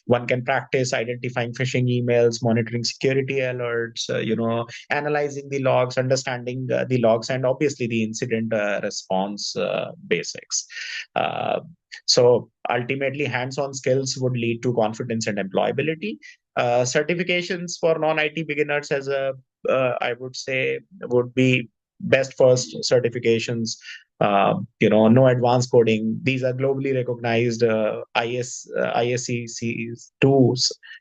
one can practice identifying phishing emails, monitoring security alerts, analyzing the logs, understanding the logs, and obviously the incident response basics. Uh, so ultimately, hands-on skills would lead to confidence and employability. Certifications for non-IT beginners, I would say, would be best first certifications. No advanced coding. These are globally recognized ISC 2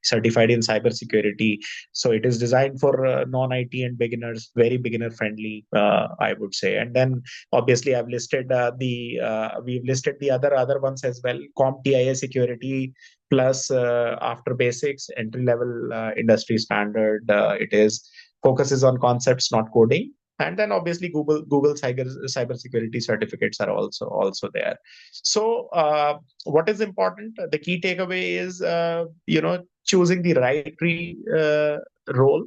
certified in cybersecurity. So it is designed for non-IT and beginners, very beginner friendly, I would say. And then obviously we've listed the other ones as well. CompTIA security plus after basics, entry level industry standard. It is focuses on concepts, not coding. And then obviously Google cybersecurity certificates are also there. So what is important? The key takeaway is choosing the right role.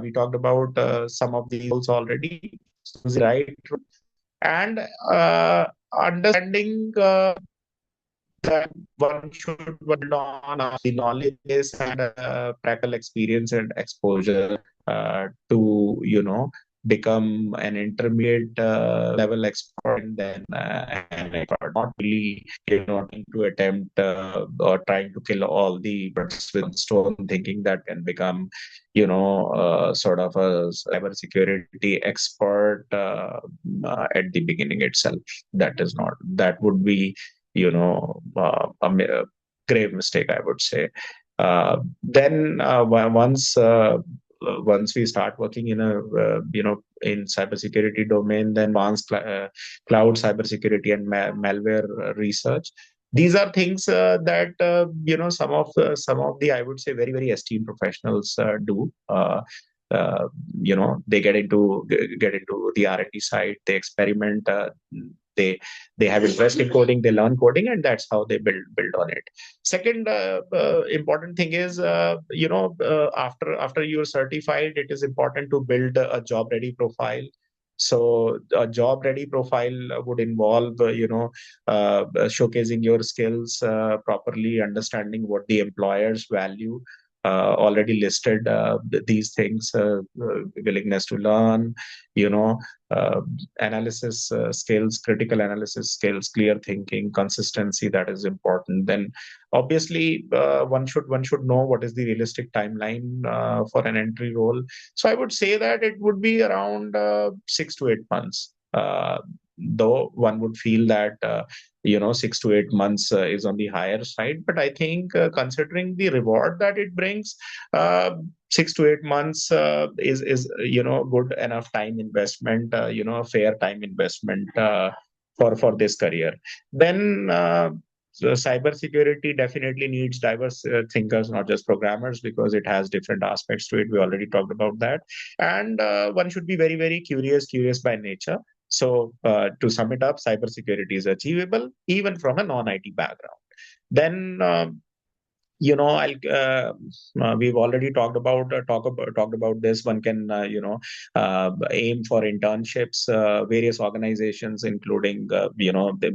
We talked about some of the roles already. Choose the right role and understanding that one should build on the knowledge base and practical experience and exposure to become an intermediate level expert and then an expert, not really trying to attempt or trying to kill all the birds with one stone, thinking that can become sort of a cybersecurity expert at the beginning itself. That would be a grave mistake, I would say. Then once we start working in a in cybersecurity domain, then advanced cloud cybersecurity and malware research. These are things that some of the, I would say, very very esteemed professionals do. Uh, they get into the R&D side. They experiment. They they have interest in coding. They learn coding, and that's how they build on it. Second important thing is after you're certified, it is important to build a job ready profile. So a job ready profile would involve showcasing your skills properly, understanding what the employers value. Already listed these things: willingness to learn, you know uh, analysis skills, critical analysis skills, clear thinking, consistency, that is important. Then obviously one should know what is the realistic timeline for an entry role. So I would say that it would be around 6 to 8 months, though one would feel that 6 to 8 months is on the higher side. But I think considering the reward that it brings, uh, 6 to 8 months is good enough time investment, a fair time investment for this career. Then so cybersecurity definitely needs diverse thinkers, not just programmers, because it has different aspects to it. We already talked about that. And one should be very very curious by nature. So to sum it up, cybersecurity is achievable even from a non-IT background. Then I'll we've already talked about this. One can aim for internships. Various organizations, including the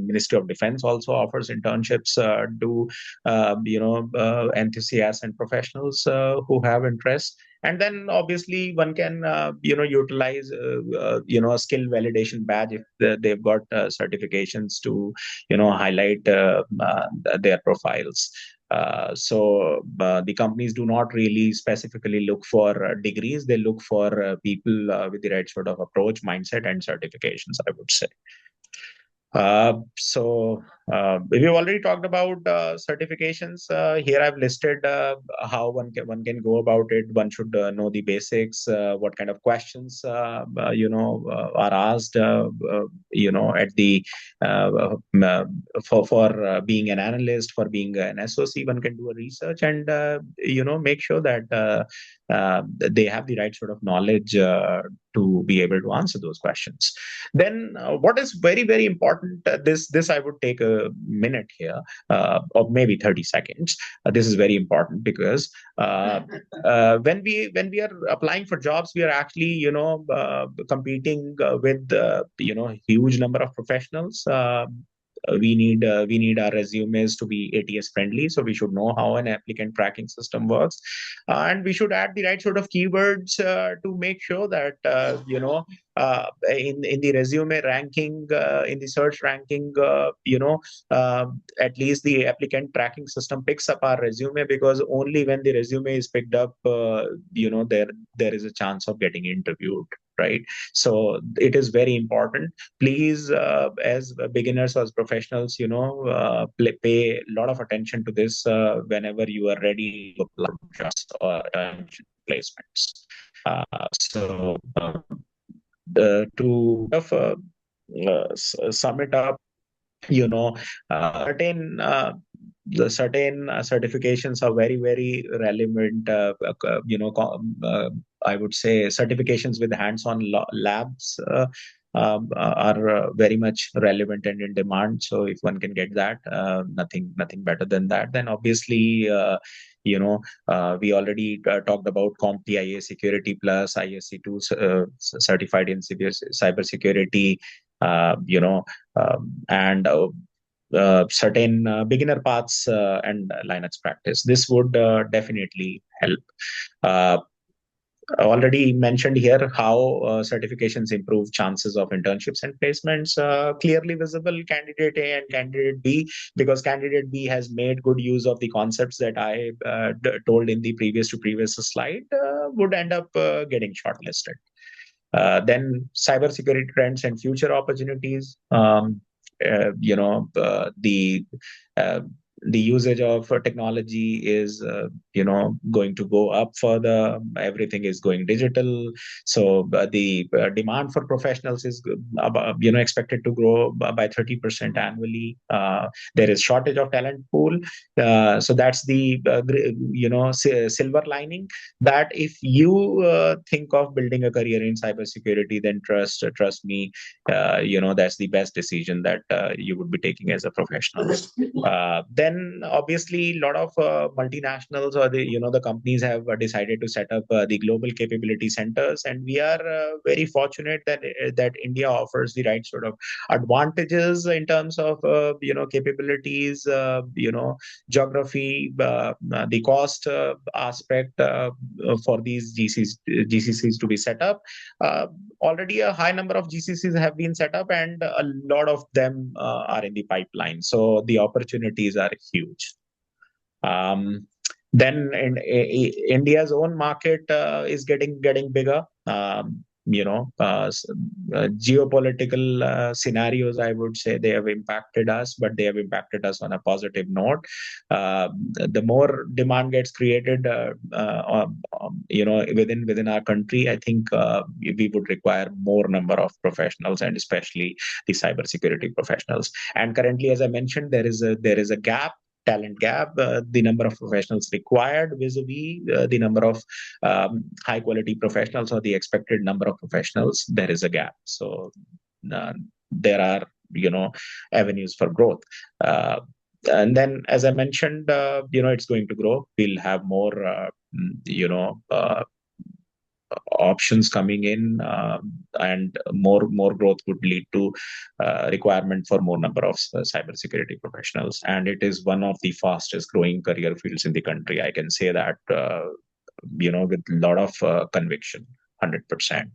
Ministry of Defense, also offers internships to enthusiasts and professionals who have interest. And then obviously one can utilize a skill validation badge if they've got certifications to highlight their profiles. So the companies do not really specifically look for degrees. They look for people with the right sort of approach, mindset, and certifications, I would say. We've already talked about certifications. Here I've listed how one can go about it. One should know the basics, what kind of questions are asked. At the for being an analyst, for being an SOC, one can do a research and make sure that they have the right sort of knowledge to be able to answer those questions. Then what is very, very important, this I would take a minute here, or maybe 30 seconds. This is very important because when we are applying for jobs, we are actually competing with huge number of professionals. We need our resumes to be ATS friendly, so we should know how an applicant tracking system works, and we should add the right sort of keywords to make sure that in the resume ranking, in the search ranking, uh, at least the applicant tracking system picks up our resume, because only when the resume is picked up, there is a chance of getting interviewed, right? So it is very important. Please, as beginners or as professionals, pay a lot of attention to this whenever you are ready to apply for jobs or placements. To sum it up, you know certain the certain certifications are very, very relevant. I would say certifications with hands-on labs are very much relevant and in demand. So if one can get that, nothing better than that. Then obviously, we already talked about CompTIA Security Plus, ISC2 certified in cybersecurity, and certain beginner paths and Linux practice. This would definitely help. Uh, Already mentioned here how certifications improve chances of internships and placements. Clearly visible candidate A and candidate B, because candidate B has made good use of the concepts that I told in the previous slide, would end up getting shortlisted. Then cybersecurity trends and future opportunities. Uh, the usage of technology is going to go up further. Everything is going digital, so the demand for professionals is expected to grow by 30% annually. There is shortage of talent pool, so that's the silver lining, that if you think of building a career in cybersecurity, then trust me, that's the best decision that you would be taking as a professional. Then obviously a lot of multinationals, or the companies have decided to set up the global capability centers, and we are very fortunate that India offers the right sort of advantages in terms of capabilities, geography, the cost aspect for these GCCs to be set up. Already a high number of GCCs have been set up, and a lot of them are in the pipeline. So the opportunities are huge. Then India's own market is getting bigger. Geopolitical scenarios, I would say, they have impacted us, but they have impacted us on a positive note. The more demand gets created, within our country, I think we would require more number of professionals, and especially the cybersecurity professionals. And currently, as I mentioned, there is a talent gap, the number of professionals required vis-a-vis the number of high quality professionals, or the expected number of professionals, there is a gap. So there are avenues for growth. And then, as I mentioned, it's going to grow. We'll have more options coming in, and more growth would lead to requirement for more number of cybersecurity professionals, and it is one of the fastest growing career fields in the country. I can say that with a lot of conviction, 100%.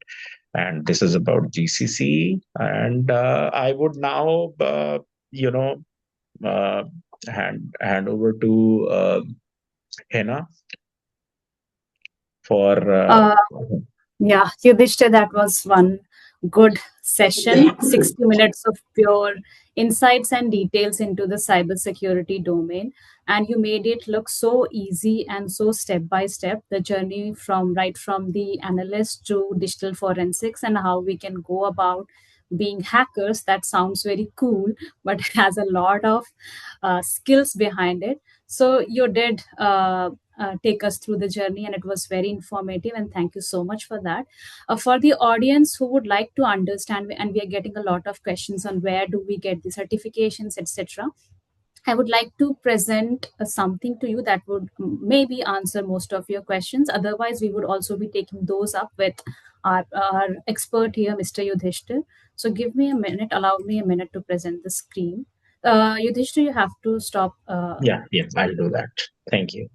And this is about GCC, and I would now you know uh, hand over to Hena for Uh, Yeah, Yudhishthir, that was one good session. 60 minutes of pure insights and details into the cybersecurity domain. And you made it look so easy and so step by step, the journey from right from the analyst to digital forensics and how we can go about being hackers. That sounds very cool, but has a lot of skills behind it. So you did take us through the journey, and it was very informative. And thank you so much for that. For the audience who would like to understand, and we are getting a lot of questions on where do we get the certifications, etc. I would like to present something to you that would maybe answer most of your questions. Otherwise, we would also be taking those up with our expert here, Mr. Yudhishthir. So, give me a minute, allow me a minute to present the screen. Yudhishthir, you have to stop. Yeah, yeah, I'll do that. Thank you.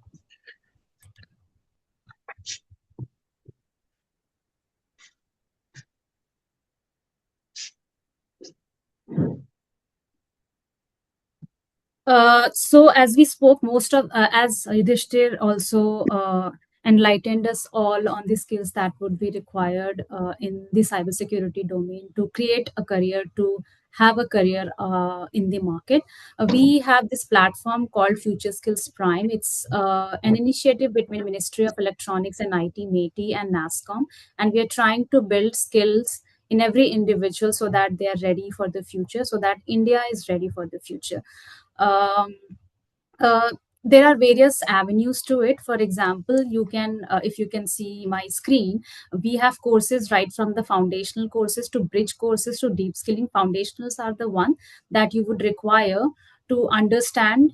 So as we spoke, most of as Yudhishthir also enlightened us all on the skills that would be required in the cybersecurity domain to create a career, to have a career in the market. We have this platform called Future Skills Prime. It's an initiative between Ministry of Electronics and IT, MeitY, and NASCOM, and we are trying to build skills in every individual so that they are ready for the future, so that India is ready for the future. um, uh, there are various avenues to it. For example, you can if you can see my screen, we have courses right from the foundational courses to bridge courses to deep skilling. Foundationals are the one that you would require to understand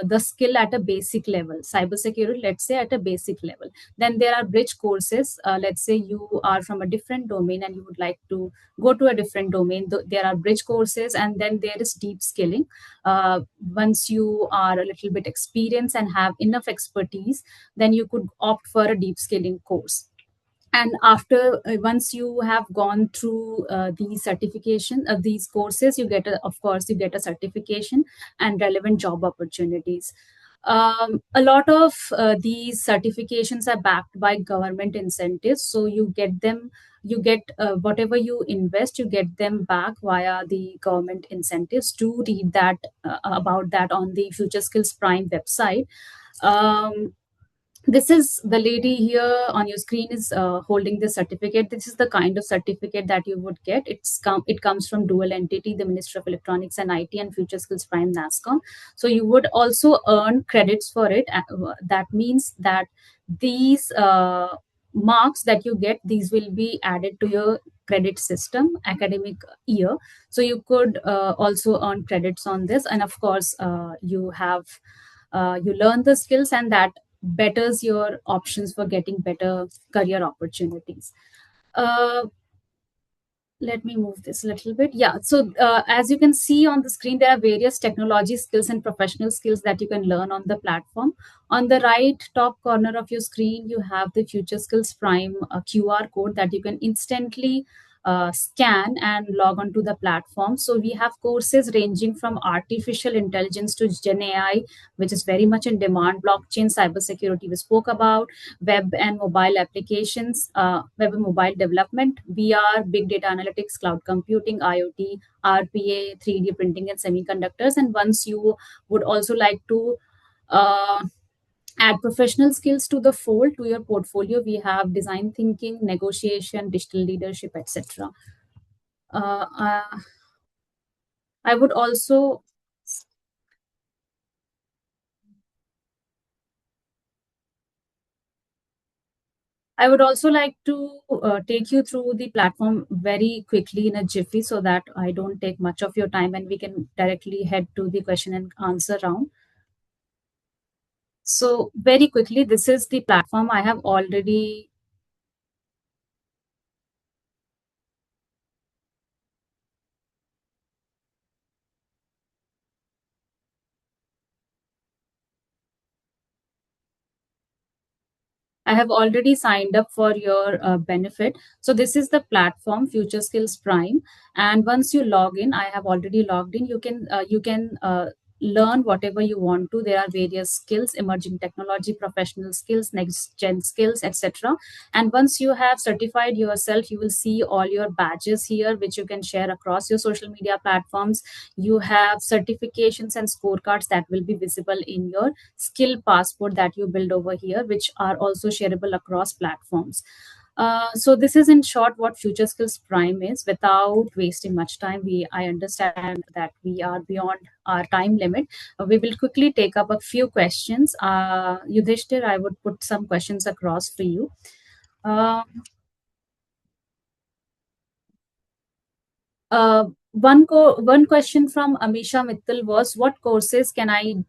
the skill at a basic level, cybersecurity, let's say, at a basic level. Then there are bridge courses. Let's say you are from a different domain and you would like to go to a different domain. There are bridge courses, and then there is deep skilling. Once you are a little bit experienced and have enough expertise, then you could opt for a deep skilling course. And after once you have gone through these certification of these courses, you get of course you get a certification and relevant job opportunities. A lot of these certifications are backed by government incentives, so you get them, you get whatever you invest, you get them back via the government incentives. Do read that about that on the Future Skills Prime website. um, this is the lady here on your screen is holding the certificate. This is the kind of certificate that you would get. It comes from dual entity, the Ministry of Electronics and IT, and Future Skills Prime, NASCOM. So you would also earn credits for it. That means that these marks that you get, these will be added to your credit system academic year. So you could also earn credits on this, and of course you learn the skills, and that betters your options for getting better career opportunities. Uh, Let me move this a little bit. Yeah, so as you can see on the screen, there are various technology skills and professional skills that you can learn on the platform. On the right top corner of your screen, you have the Future Skills Prime QR code that you can instantly scan and log on to the platform. So we have courses ranging from artificial intelligence to Gen AI, which is very much in demand, blockchain, cybersecurity, we spoke about, web and mobile applications, web and mobile development, VR, big data analytics, cloud computing, IoT, RPA, 3D printing, and semiconductors. And once you would also like to uh, add professional skills to the fold to your portfolio, we have design thinking, negotiation, digital leadership, etc. Uh, uh, I would also I would also like to take you through the platform very quickly in a jiffy so that I don't take much of your time and we can directly head to the question and answer round. So, very quickly, this is the platform I have already signed up for your benefit. So this is the platform Future Skills Prime, and once you log in, I have already logged in. You can learn whatever you want to. There are various skills, emerging technology, professional skills, next gen skills, etc. And once you have certified yourself, you will see all your badges here, which you can share across your social media platforms. You have certifications and scorecards that will be visible in your skill passport that you build over here, which are also shareable across platforms. So this is in short what Future Skills Prime is. Without wasting much time, I understand that we are beyond our time limit. We will quickly take up a few questions. Yudhishthir, I would put some questions across for you. Uh, one question from Amisha Mittal was, what courses can I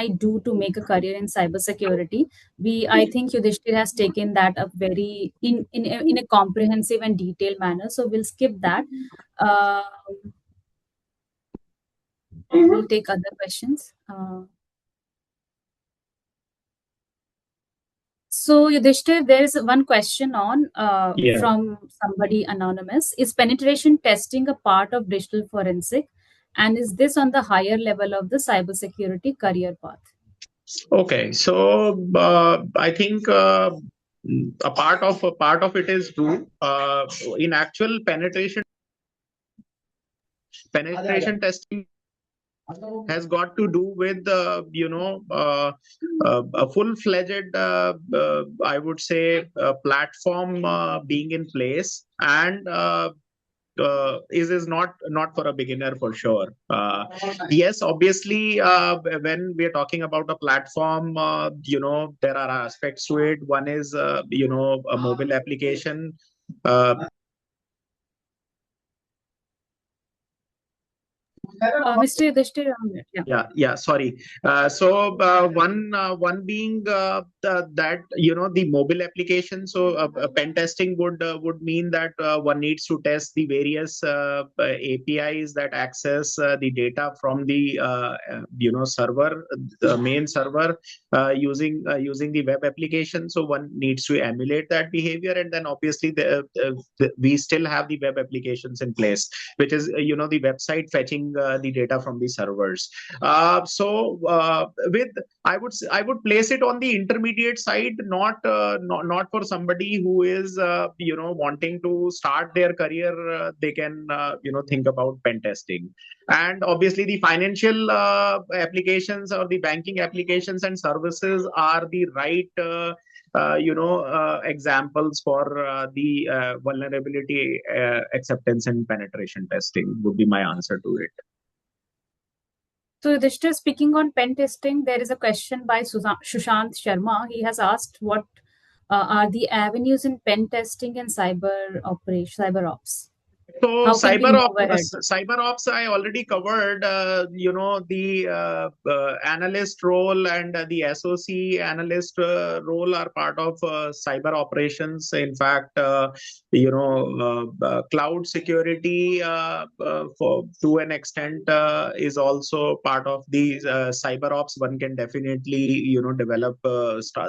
do to make a career in cybersecurity? I think Yudhishthir has taken that up very in a comprehensive and detailed manner, so we'll skip that. Uh, we'll take other questions. So Yudhishthir, there is one question on Yeah. from somebody anonymous. Is penetration testing a part of digital forensic, and is this on the higher level of the cybersecurity career path? Okay, so I think a part of it is true. In actual penetration testing has got to do with a full-fledged I would say platform being in place, and is not for a beginner for sure. Yes, obviously, when we are talking about a platform, there are aspects to it. One is a mobile application. Mr. Yudhishthir, you're on mute. Yeah. Yeah, sorry. So one being that the mobile application. So pen testing would mean that one needs to test the various APIs that access the data from the server, the main server, using the web application. So one needs to emulate that behavior, and then obviously we still have the web applications in place, which is the website fetching the data from the servers. With I would place it on the intermediate side, not for somebody who is wanting to start their career. They can think about pen testing, and obviously the financial applications or the banking applications and services are the right. Examples for the vulnerability acceptance and penetration testing would be my answer to it. So Yudhishthir, speaking on pen testing, there is a question by Sushant Sharma. He has asked what are the avenues in pen testing and cyber ops? So How can we move ahead? cyber ops, I already covered. The analyst role and the SOC analyst role are part of cyber operations. In fact, cloud security, for to an extent, is also part of the cyber ops. One can definitely develop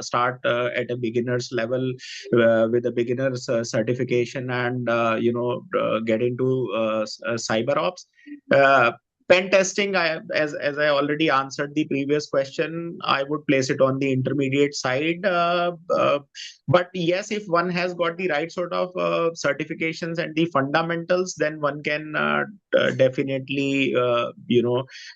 start at a beginner's level with a beginner's certification, and get into cyber ops. Uh, Pen testing, as I already answered the previous question, I would place it on the intermediate side. But yes, if one has got the right sort of certifications and the fundamentals, then one can definitely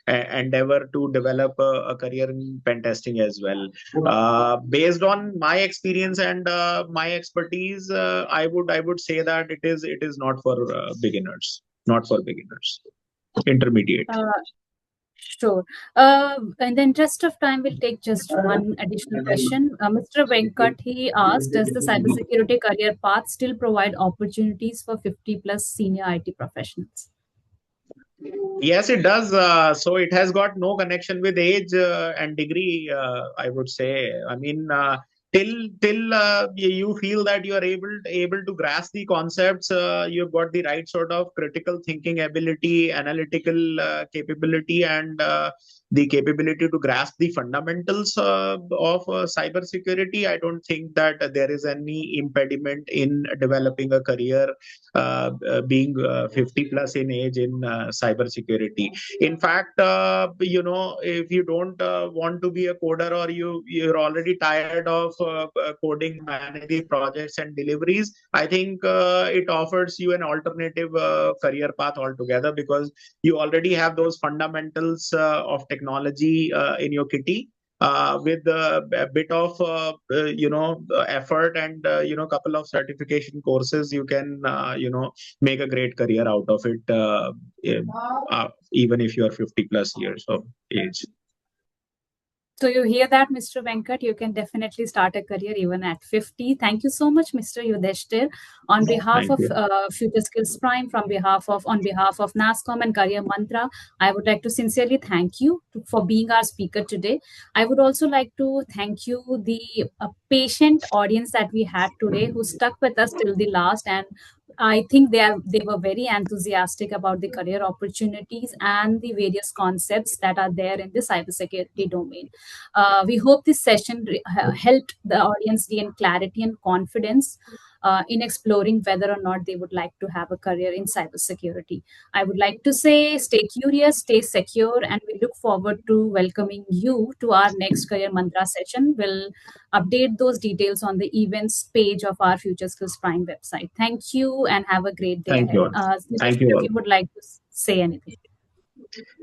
endeavor to develop a career in pen testing as well. Based on my experience and my expertise, I would say that it is not for beginners, not for beginners, intermediate. Uh, Sure. In the interest of time, we'll take just one additional question. Mr. Venkat, he asked, does the cybersecurity career path still provide opportunities for 50 plus senior IT professionals? Yes, it does. So it has got no connection with age and degree. I would say. I mean, till you feel that you are able to grasp the concepts, you've got the right sort of critical thinking ability, analytical capability, and the capability to grasp the fundamentals of cybersecurity. I don't think that there is any impediment in developing a career being 50 plus in age in cybersecurity. In fact, if you don't want to be a coder, or you're already tired of coding, manage the projects and deliveries, I think it offers you an alternative career path altogether, because you already have those fundamentals of technology in your kitty. with a bit of effort and couple of certification courses, you can make a great career out of it, even if you are 50 plus years of age. So you hear that, Mr. Venkat, you can definitely start a career even at 50. Thank you so much, Mr. Yudhishthir. On behalf Thank of you. Future Skills Prime, on behalf of NASCOM and Career Mantra, I would like to sincerely thank you for being our speaker today. I would also like to thank you, the patient audience that we had today who stuck with us till the last, and I think they were very enthusiastic about the career opportunities and the various concepts that are there in the cybersecurity domain. We hope this session helped the audience gain clarity and confidence in exploring whether or not they would like to have a career in cybersecurity. I would like to say stay curious, stay secure, and we look forward to welcoming you to our next Career Mantra session. We'll update those details on the events page of our Future Skills Prime website. Thank you and have a great day Thank you ahead. all. Thank you If all. you would like to say anything.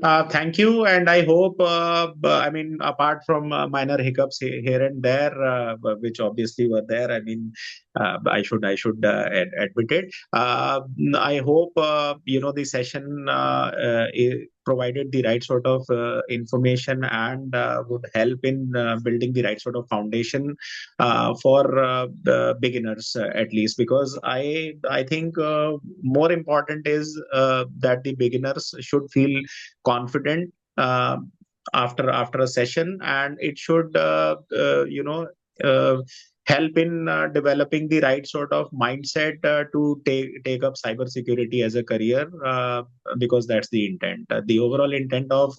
Thank you, and I hope, I mean, apart from minor hiccups here and there, which obviously were there, I mean, I should admit it. I hope the session provided the right sort of information and would help in building the right sort of foundation for the beginners, at least, because I think more important is that the beginners should feel confident after a session, and it should uh, help in developing the right sort of mindset to take up cybersecurity as a career, because that's the intent. The overall intent of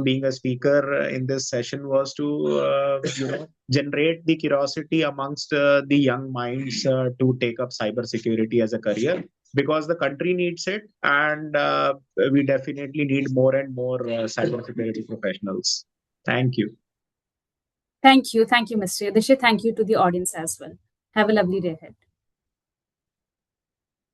being a speaker in this session was to generate the curiosity amongst the young minds to take up cybersecurity as a career, because the country needs it, and we definitely need more and more cybersecurity professionals. Thank you. Thank you. Thank you, Mr. Yudhishthir. Thank you to the audience as well. Have a lovely day ahead.